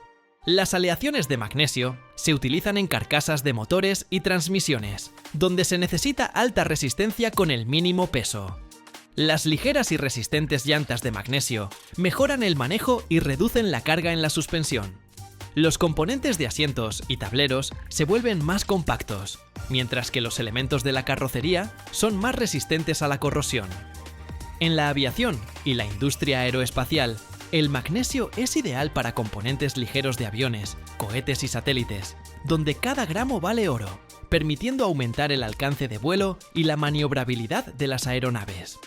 Las aleaciones de magnesio se utilizan en carcasas de motores y transmisiones, donde se necesita alta resistencia con el mínimo peso. Las ligeras y resistentes llantas de magnesio mejoran el manejo y reducen la carga en la suspensión. Los componentes de asientos y tableros se vuelven más compactos, mientras que los elementos de la carrocería son más resistentes a la corrosión. En la aviación y la industria aeroespacial, el magnesio es ideal para componentes ligeros de aviones, cohetes y satélites, donde cada gramo vale oro, permitiendo aumentar el alcance de vuelo y la maniobrabilidad de las aeronaves.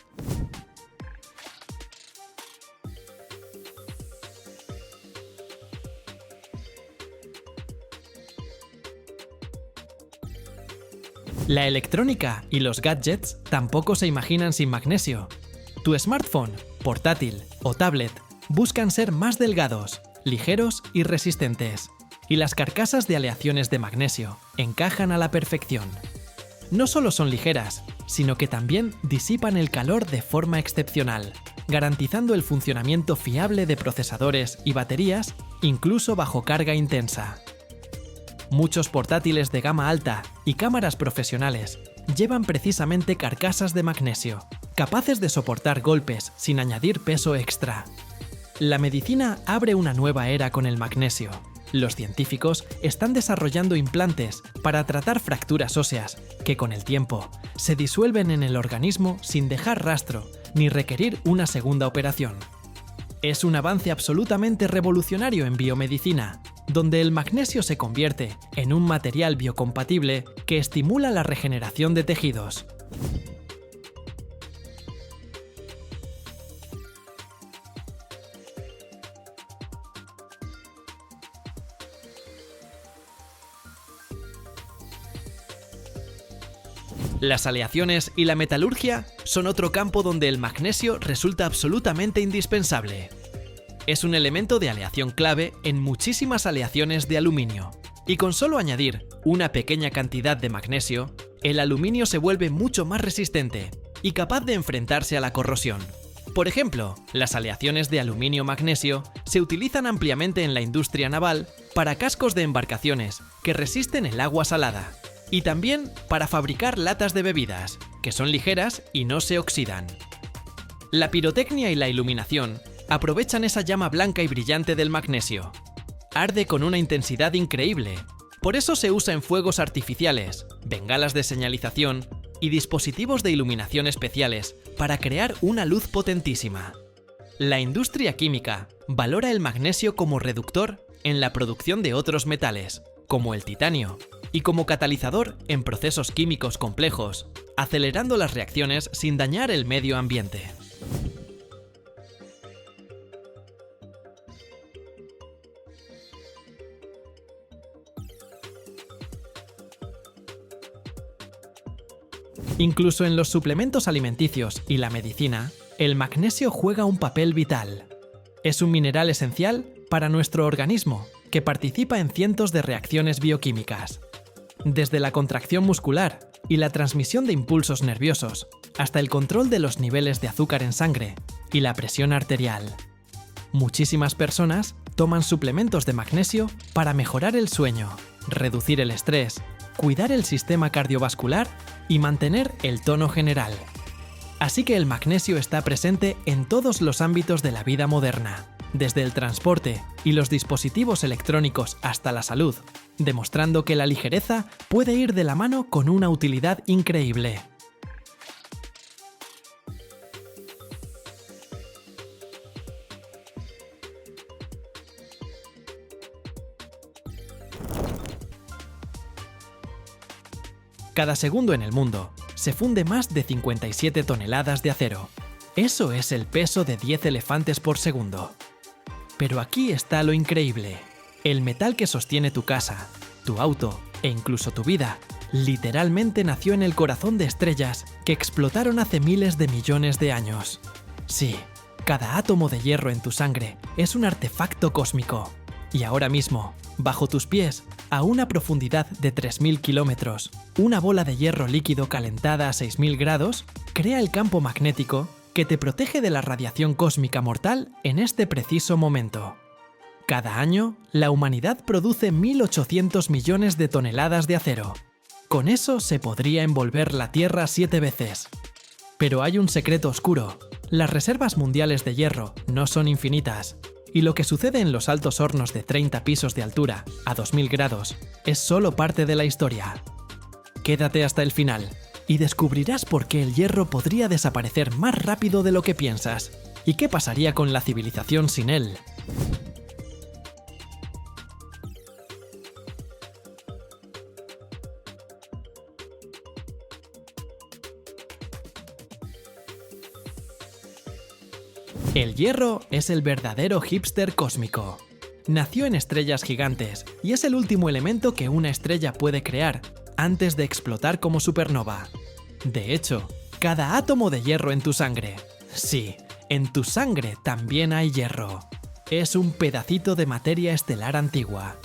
La electrónica y los gadgets tampoco se imaginan sin magnesio. Tu smartphone, portátil o tablet buscan ser más delgados, ligeros y resistentes, y las carcasas de aleaciones de magnesio encajan a la perfección. No solo son ligeras, sino que también disipan el calor de forma excepcional, garantizando el funcionamiento fiable de procesadores y baterías, incluso bajo carga intensa. Muchos portátiles de gama alta y cámaras profesionales llevan precisamente carcasas de magnesio, capaces de soportar golpes sin añadir peso extra. La medicina abre una nueva era con el magnesio. Los científicos están desarrollando implantes para tratar fracturas óseas que con el tiempo se disuelven en el organismo sin dejar rastro ni requerir una segunda operación. Es un avance absolutamente revolucionario en biomedicina, donde el magnesio se convierte en un material biocompatible que estimula la regeneración de tejidos. Las aleaciones y la metalurgia son otro campo donde el magnesio resulta absolutamente indispensable. Es un elemento de aleación clave en muchísimas aleaciones de aluminio, y con solo añadir una pequeña cantidad de magnesio, el aluminio se vuelve mucho más resistente y capaz de enfrentarse a la corrosión. Por ejemplo, las aleaciones de aluminio-magnesio se utilizan ampliamente en la industria naval para cascos de embarcaciones que resisten el agua salada, y también para fabricar latas de bebidas, que son ligeras y no se oxidan. La pirotecnia y la iluminación aprovechan esa llama blanca y brillante del magnesio. Arde con una intensidad increíble, por eso se usa en fuegos artificiales, bengalas de señalización y dispositivos de iluminación especiales para crear una luz potentísima. La industria química valora el magnesio como reductor en la producción de otros metales, como el titanio, y como catalizador en procesos químicos complejos, acelerando las reacciones sin dañar el medio ambiente. Incluso en los suplementos alimenticios y la medicina, el magnesio juega un papel vital. Es un mineral esencial para nuestro organismo, que participa en cientos de reacciones bioquímicas. Desde la contracción muscular y la transmisión de impulsos nerviosos, hasta el control de los niveles de azúcar en sangre y la presión arterial. Muchísimas personas toman suplementos de magnesio para mejorar el sueño, reducir el estrés, cuidar el sistema cardiovascular y mantener el tono general. Así que el magnesio está presente en todos los ámbitos de la vida moderna, desde el transporte y los dispositivos electrónicos hasta la salud, demostrando que la ligereza puede ir de la mano con una utilidad increíble. Cada segundo en el mundo se funde más de 57 toneladas de acero. Eso es el peso de 10 elefantes por segundo. Pero aquí está lo increíble. El metal que sostiene tu casa, tu auto e incluso tu vida, literalmente nació en el corazón de estrellas que explotaron hace miles de millones de años. Sí, cada átomo de hierro en tu sangre es un artefacto cósmico. Y ahora mismo, bajo tus pies, a una profundidad de 3000 kilómetros, una bola de hierro líquido calentada a 6000 grados crea el campo magnético que te protege de la radiación cósmica mortal en este preciso momento. Cada año, la humanidad produce 1.800 millones de toneladas de acero. Con eso se podría envolver la Tierra 7 veces. Pero hay un secreto oscuro. Las reservas mundiales de hierro no son infinitas. Y lo que sucede en los altos hornos de 30 pisos de altura, a 2000 grados, es solo parte de la historia. Quédate hasta el final y descubrirás por qué el hierro podría desaparecer más rápido de lo que piensas y qué pasaría con la civilización sin él. El hierro es el verdadero hipster cósmico. Nació en estrellas gigantes y es el último elemento que una estrella puede crear antes de explotar como supernova. De hecho, cada átomo de hierro en tu sangre, sí, en tu sangre también hay hierro. Es un pedacito de materia estelar antigua.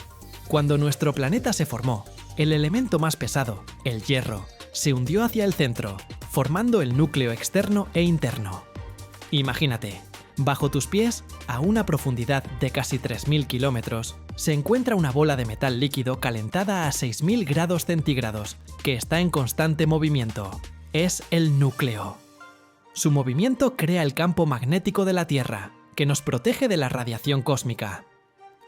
Cuando nuestro planeta se formó, el elemento más pesado, el hierro, se hundió hacia el centro, formando el núcleo externo e interno. Imagínate, bajo tus pies, a una profundidad de casi 3000 kilómetros, se encuentra una bola de metal líquido calentada a 6000 grados centígrados, que está en constante movimiento. Es el núcleo. Su movimiento crea el campo magnético de la Tierra, que nos protege de la radiación cósmica.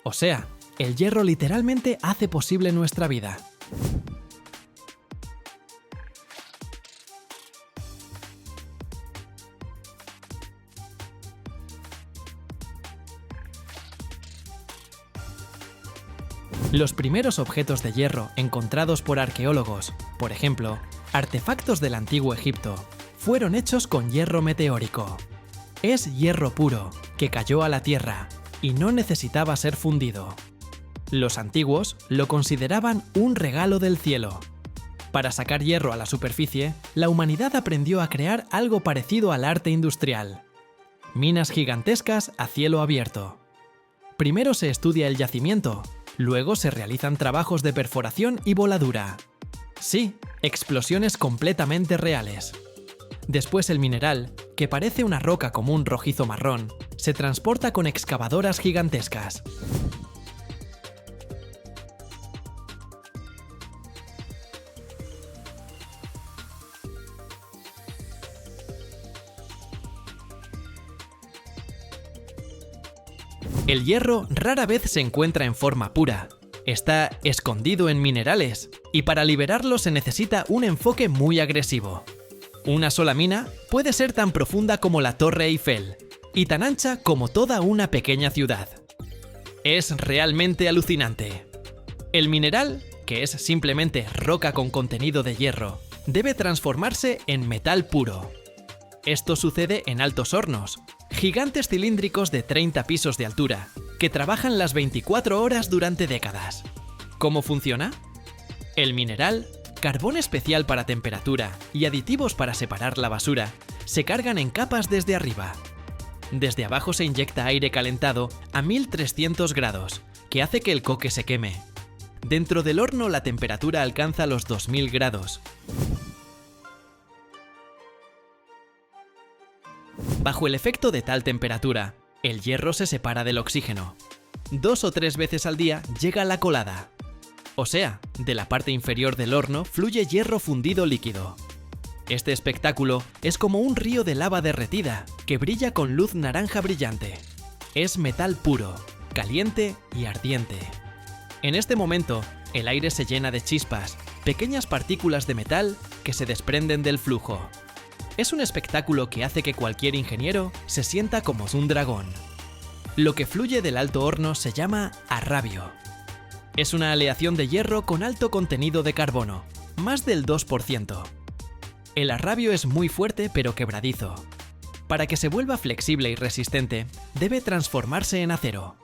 O sea, el hierro literalmente hace posible nuestra vida. Los primeros objetos de hierro encontrados por arqueólogos, por ejemplo, artefactos del antiguo Egipto, fueron hechos con hierro meteórico. Es hierro puro, que cayó a la Tierra y no necesitaba ser fundido. Los antiguos lo consideraban un regalo del cielo. Para sacar hierro a la superficie, la humanidad aprendió a crear algo parecido al arte industrial. Minas gigantescas a cielo abierto. Primero se estudia el yacimiento. Luego se realizan trabajos de perforación y voladura. Sí, explosiones completamente reales. Después el mineral, que parece una roca común rojizo marrón, se transporta con excavadoras gigantescas. El hierro rara vez se encuentra en forma pura. Está escondido en minerales, y para liberarlo se necesita un enfoque muy agresivo. Una sola mina puede ser tan profunda como la Torre Eiffel, y tan ancha como toda una pequeña ciudad. Es realmente alucinante. El mineral, que es simplemente roca con contenido de hierro, debe transformarse en metal puro. Esto sucede en altos hornos, gigantes cilíndricos de 30 pisos de altura, que trabajan las 24 horas durante décadas. ¿Cómo funciona? El mineral, carbón especial para temperatura y aditivos para separar la basura, se cargan en capas desde arriba. Desde abajo se inyecta aire calentado a 1300 grados, que hace que el coque se queme. Dentro del horno la temperatura alcanza los 2000 grados. Bajo el efecto de tal temperatura, el hierro se separa del oxígeno. 2 o 3 veces al día llega la colada. O sea, de la parte inferior del horno fluye hierro fundido líquido. Este espectáculo es como un río de lava derretida, que brilla con luz naranja brillante. Es metal puro, caliente y ardiente. En este momento, el aire se llena de chispas, pequeñas partículas de metal que se desprenden del flujo. Es un espectáculo que hace que cualquier ingeniero se sienta como un dragón. Lo que fluye del alto horno se llama arrabio. Es una aleación de hierro con alto contenido de carbono, más del 2%. El arrabio es muy fuerte pero quebradizo. Para que se vuelva flexible y resistente, debe transformarse en acero.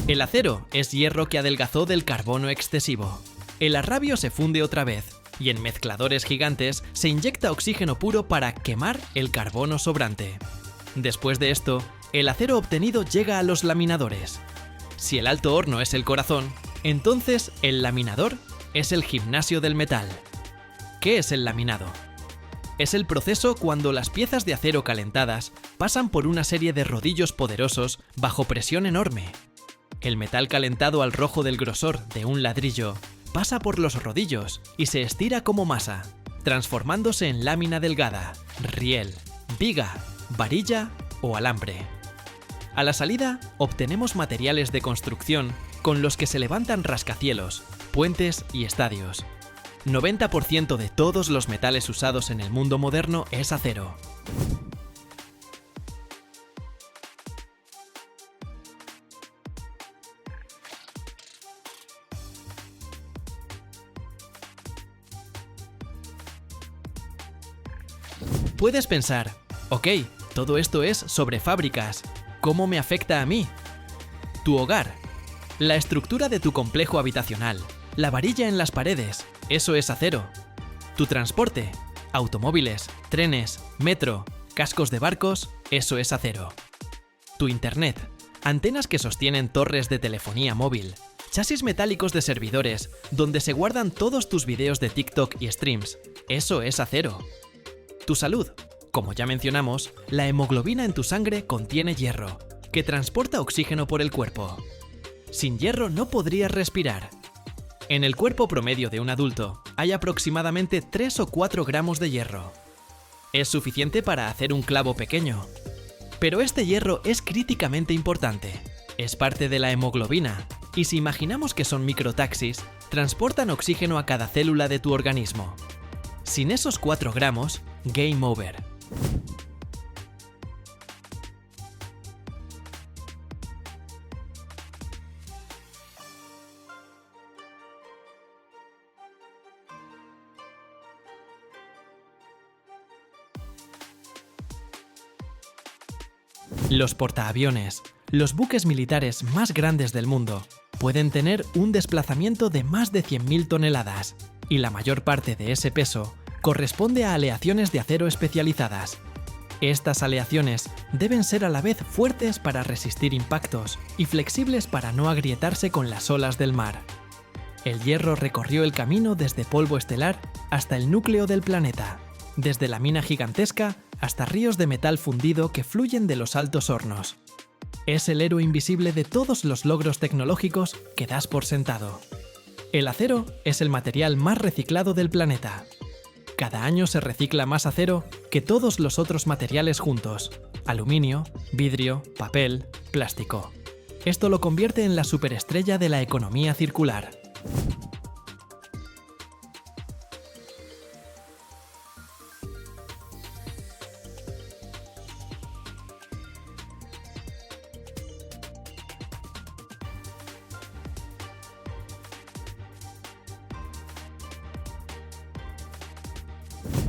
El acero es hierro que adelgazó del carbono excesivo. El arrabio se funde otra vez, y en mezcladores gigantes se inyecta oxígeno puro para quemar el carbono sobrante. Después de esto, el acero obtenido llega a los laminadores. Si el alto horno es el corazón, entonces el laminador es el gimnasio del metal. ¿Qué es el laminado? Es el proceso cuando las piezas de acero calentadas pasan por una serie de rodillos poderosos bajo presión enorme. El metal calentado al rojo del grosor de un ladrillo pasa por los rodillos y se estira como masa, transformándose en lámina delgada, riel, viga, varilla o alambre. A la salida obtenemos materiales de construcción con los que se levantan rascacielos, puentes y estadios. 90% de todos los metales usados en el mundo moderno es acero. Puedes pensar, ok, todo esto es sobre fábricas, ¿cómo me afecta a mí? Tu hogar, la estructura de tu complejo habitacional, la varilla en las paredes, eso es acero. Tu transporte, automóviles, trenes, metro, cascos de barcos, eso es acero. Tu internet, antenas que sostienen torres de telefonía móvil, chasis metálicos de servidores donde se guardan todos tus videos de TikTok y streams, eso es acero. Tu salud, como ya mencionamos, la hemoglobina en tu sangre contiene hierro, que transporta oxígeno por el cuerpo. Sin hierro no podrías respirar. En el cuerpo promedio de un adulto hay aproximadamente 3 o 4 gramos de hierro. Es suficiente para hacer un clavo pequeño. Pero este hierro es críticamente importante. Es parte de la hemoglobina, y si imaginamos que son microtaxis, transportan oxígeno a cada célula de tu organismo. Sin esos 4 gramos, game over. Los portaaviones, los buques militares más grandes del mundo, pueden tener un desplazamiento de más de 100.000 toneladas, y la mayor parte de ese peso corresponde a aleaciones de acero especializadas. Estas aleaciones deben ser a la vez fuertes para resistir impactos y flexibles para no agrietarse con las olas del mar. El hierro recorrió el camino desde polvo estelar hasta el núcleo del planeta, desde la mina gigantesca hasta ríos de metal fundido que fluyen de los altos hornos. Es el héroe invisible de todos los logros tecnológicos que das por sentado. El acero es el material más reciclado del planeta. Cada año se recicla más acero que todos los otros materiales juntos: aluminio, vidrio, papel, plástico. Esto lo convierte en la superestrella de la economía circular.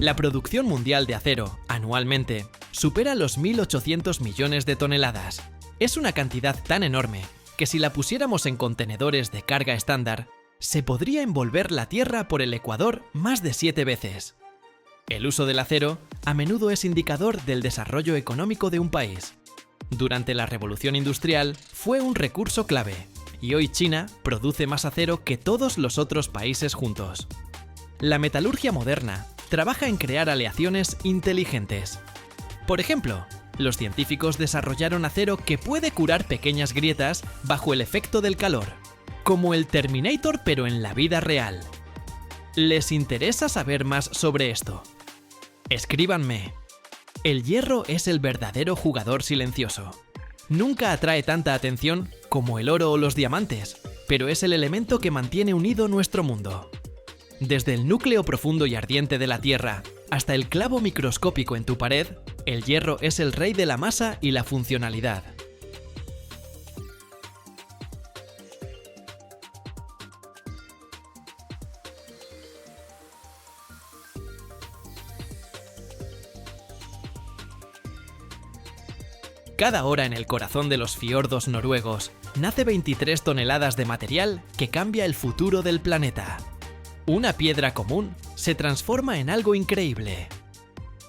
La producción mundial de acero, anualmente, supera los 1.800 millones de toneladas. Es una cantidad tan enorme que si la pusiéramos en contenedores de carga estándar, se podría envolver la Tierra por el Ecuador más de 7 veces. El uso del acero a menudo es indicador del desarrollo económico de un país. Durante la Revolución Industrial fue un recurso clave, y hoy China produce más acero que todos los otros países juntos. La metalurgia moderna trabaja en crear aleaciones inteligentes. Por ejemplo, los científicos desarrollaron acero que puede curar pequeñas grietas bajo el efecto del calor, como el Terminator pero en la vida real. ¿Les interesa saber más sobre esto? Escríbanme. El hierro es el verdadero jugador silencioso. Nunca atrae tanta atención como el oro o los diamantes, pero es el elemento que mantiene unido nuestro mundo. Desde el núcleo profundo y ardiente de la Tierra hasta el clavo microscópico en tu pared, el hierro es el rey de la masa y la funcionalidad. Cada hora en el corazón de los fiordos noruegos nace 23 toneladas de material que cambia el futuro del planeta. Una piedra común se transforma en algo increíble.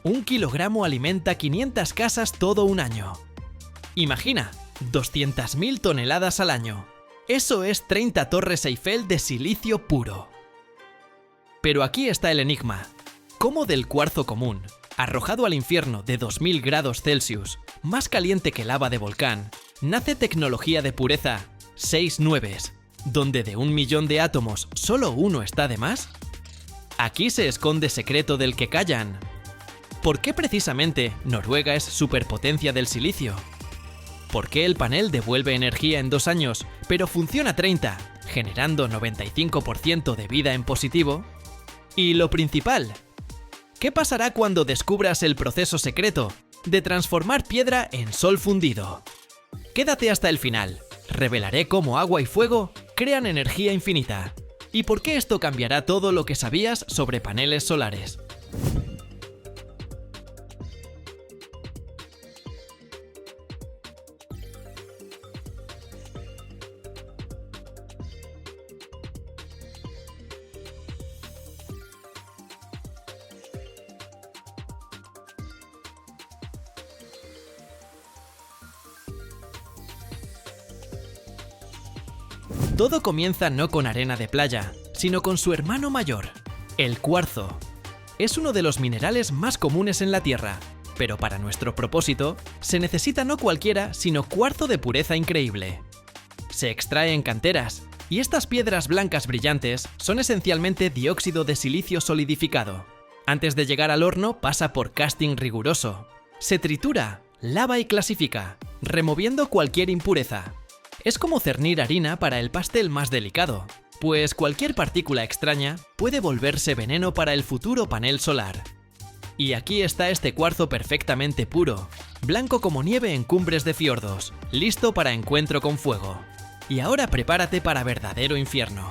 1 kilogramo alimenta 500 casas todo un año. Imagina, 200.000 toneladas al año. Eso es 30 torres Eiffel de silicio puro. Pero aquí está el enigma. ¿Cómo del cuarzo común, arrojado al infierno de 2000 grados Celsius, más caliente que lava de volcán, nace tecnología de pureza 6-9, donde de 1 millón de átomos solo uno está de más? Aquí se esconde secreto del que callan. ¿Por qué precisamente Noruega es superpotencia del silicio? ¿Por qué el panel devuelve energía en 2 años, pero funciona 30, generando 95% de vida en positivo? Y lo principal, ¿qué pasará cuando descubras el proceso secreto de transformar piedra en sol fundido? Quédate hasta el final. Revelaré cómo agua y fuego crean energía infinita. ¿Y por qué esto cambiará todo lo que sabías sobre paneles solares? Todo comienza no con arena de playa, sino con su hermano mayor, el cuarzo. Es uno de los minerales más comunes en la Tierra, pero para nuestro propósito se necesita no cualquiera, sino cuarzo de pureza increíble. Se extrae en canteras, y estas piedras blancas brillantes son esencialmente dióxido de silicio solidificado. Antes de llegar al horno pasa por casting riguroso. Se tritura, lava y clasifica, removiendo cualquier impureza. Es como cernir harina para el pastel más delicado, pues cualquier partícula extraña puede volverse veneno para el futuro panel solar. Y aquí está este cuarzo perfectamente puro, blanco como nieve en cumbres de fiordos, listo para encuentro con fuego. Y ahora prepárate para verdadero infierno.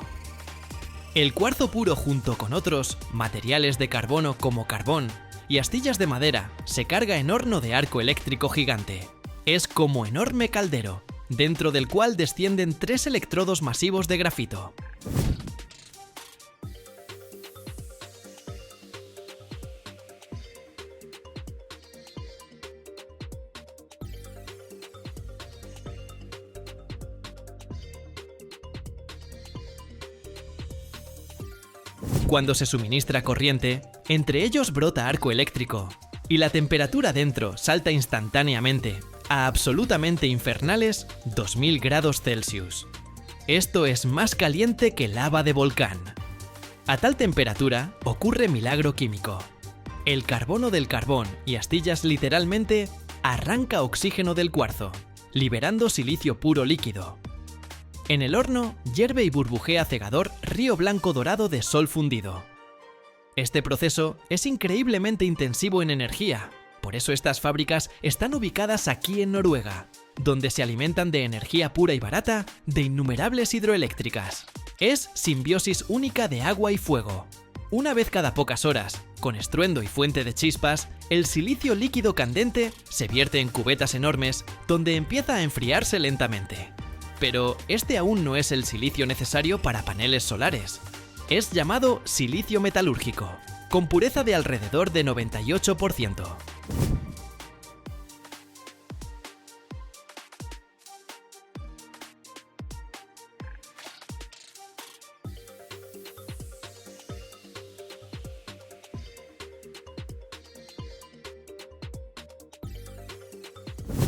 El cuarzo puro junto con otros materiales de carbono como carbón y astillas de madera se carga en horno de arco eléctrico gigante. Es como enorme caldero, dentro del cual descienden 3 electrodos masivos de grafito. Cuando se suministra corriente, entre ellos brota arco eléctrico, y la temperatura dentro salta instantáneamente a absolutamente infernales 2000 grados Celsius. Esto es más caliente que lava de volcán. A tal temperatura ocurre milagro químico. El carbono del carbón y astillas literalmente arranca oxígeno del cuarzo, liberando silicio puro líquido. En el horno hierve y burbujea cegador río blanco dorado de sol fundido. Este proceso es increíblemente intensivo en energía. Por eso estas fábricas están ubicadas aquí en Noruega, donde se alimentan de energía pura y barata de innumerables hidroeléctricas. Es simbiosis única de agua y fuego. Una vez cada pocas horas, con estruendo y fuente de chispas, el silicio líquido candente se vierte en cubetas enormes donde empieza a enfriarse lentamente. Pero este aún no es el silicio necesario para paneles solares. Es llamado silicio metalúrgico, con pureza de alrededor de 98%.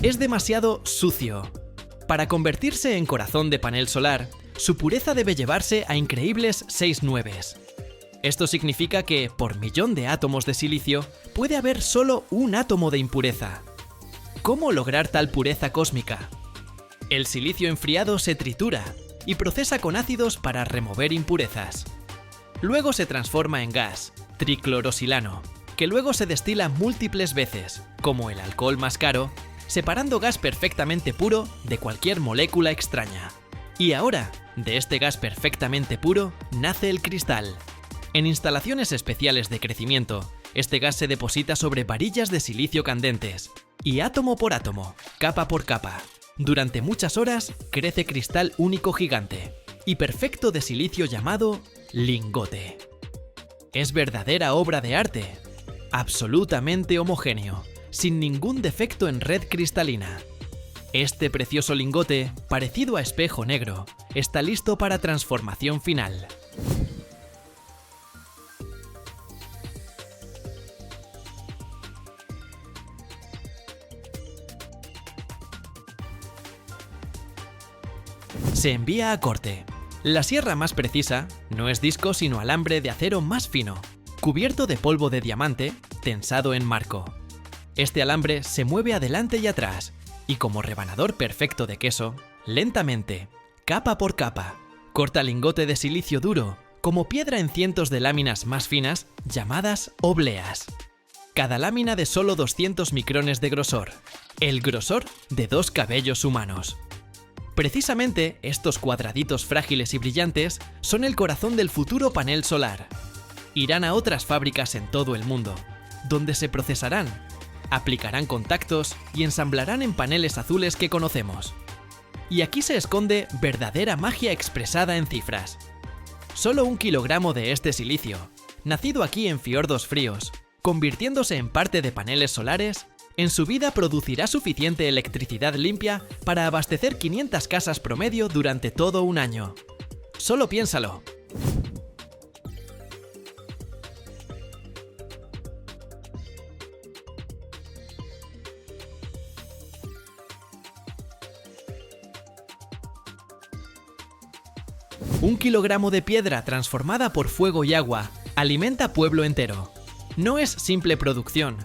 Es demasiado sucio. Para convertirse en corazón de panel solar, su pureza debe llevarse a increíbles 6-9. Esto significa que, por millón de átomos de silicio, puede haber solo un átomo de impureza. ¿Cómo lograr tal pureza cósmica? El silicio enfriado se tritura y procesa con ácidos para remover impurezas. Luego se transforma en gas, triclorosilano, que luego se destila múltiples veces, como el alcohol más caro, separando gas perfectamente puro de cualquier molécula extraña. Y ahora, de este gas perfectamente puro, nace el cristal. En instalaciones especiales de crecimiento, este gas se deposita sobre varillas de silicio candentes, y átomo por átomo, capa por capa. Durante muchas horas crece cristal único gigante, y perfecto de silicio llamado lingote. Es verdadera obra de arte, absolutamente homogéneo, sin ningún defecto en red cristalina. Este precioso lingote, parecido a espejo negro, está listo para transformación final. se envía a corte. La sierra más precisa no es disco sino alambre de acero más fino, cubierto de polvo de diamante, tensado en marco. Este alambre se mueve adelante y atrás, y como rebanador perfecto de queso, lentamente, capa por capa, corta lingote de silicio duro, como piedra en cientos de láminas más finas, llamadas obleas. Cada lámina de solo 200 micrones de grosor, el grosor de 2 cabellos humanos. Precisamente estos cuadraditos frágiles y brillantes son el corazón del futuro panel solar. Irán a otras fábricas en todo el mundo, donde se procesarán, aplicarán contactos y ensamblarán en paneles azules que conocemos. Y aquí se esconde verdadera magia expresada en cifras. Solo 1 kilogramo de este silicio, nacido aquí en fiordos fríos, convirtiéndose en parte de paneles solares, en su vida producirá suficiente electricidad limpia para abastecer 500 casas promedio durante todo un año. Solo piénsalo. Un kilogramo de piedra transformada por fuego y agua alimenta pueblo entero. No es simple producción,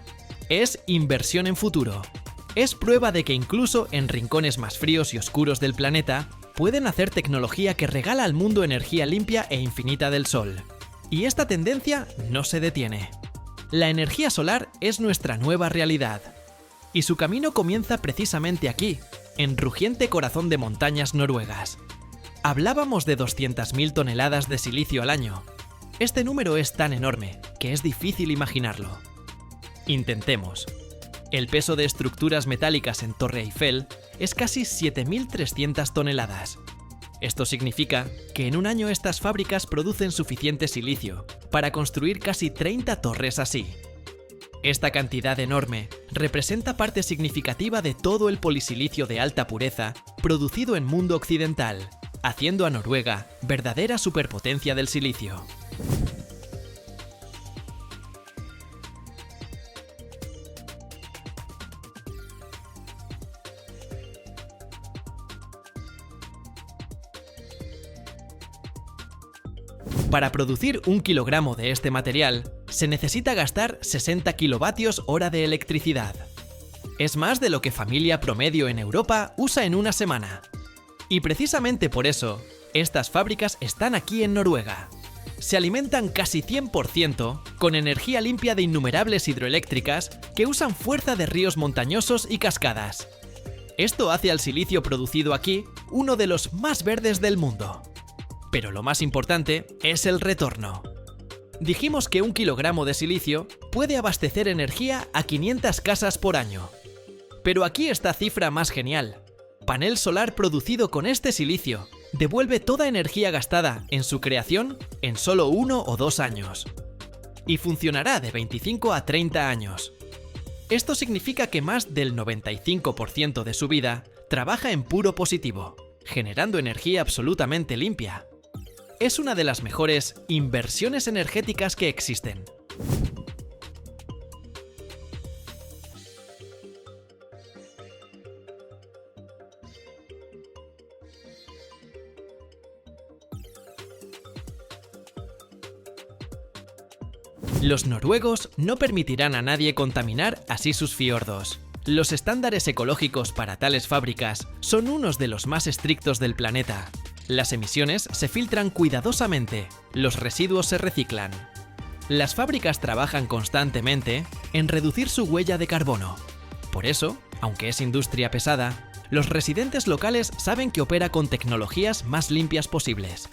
es inversión en futuro. Es prueba de que incluso en rincones más fríos y oscuros del planeta, pueden hacer tecnología que regala al mundo energía limpia e infinita del sol. Y esta tendencia no se detiene. La energía solar es nuestra nueva realidad. Y su camino comienza precisamente aquí, en rugiente corazón de montañas noruegas. Hablábamos de 200.000 toneladas de silicio al año. Este número es tan enorme que es difícil imaginarlo. Intentemos. El peso de estructuras metálicas en Torre Eiffel es casi 7.300 toneladas. Esto significa que en un año estas fábricas producen suficiente silicio para construir casi 30 torres así. Esta cantidad enorme representa parte significativa de todo el polisilicio de alta pureza producido en mundo occidental, haciendo a Noruega verdadera superpotencia del silicio. Para producir 1 kilogramo de este material, se necesita gastar 60 kilovatios hora de electricidad. Es más de lo que familia promedio en Europa usa en una semana. Y precisamente por eso, estas fábricas están aquí en Noruega. Se alimentan casi 100% con energía limpia de innumerables hidroeléctricas que usan fuerza de ríos montañosos y cascadas. Esto hace al silicio producido aquí uno de los más verdes del mundo. Pero lo más importante es el retorno. Dijimos que 1 kilogramo de silicio puede abastecer energía a 500 casas por año. Pero aquí está cifra más genial. Panel solar producido con este silicio devuelve toda energía gastada en su creación en solo 1 o 2 años. Y funcionará de 25 a 30 años. Esto significa que más del 95% de su vida trabaja en puro positivo, generando energía absolutamente limpia. Es una de las mejores inversiones energéticas que existen. Los noruegos no permitirán a nadie contaminar así sus fiordos. Los estándares ecológicos para tales fábricas son unos de los más estrictos del planeta. Las emisiones se filtran cuidadosamente, los residuos se reciclan. Las fábricas trabajan constantemente en reducir su huella de carbono. Por eso, aunque es industria pesada, los residentes locales saben que opera con tecnologías más limpias posibles.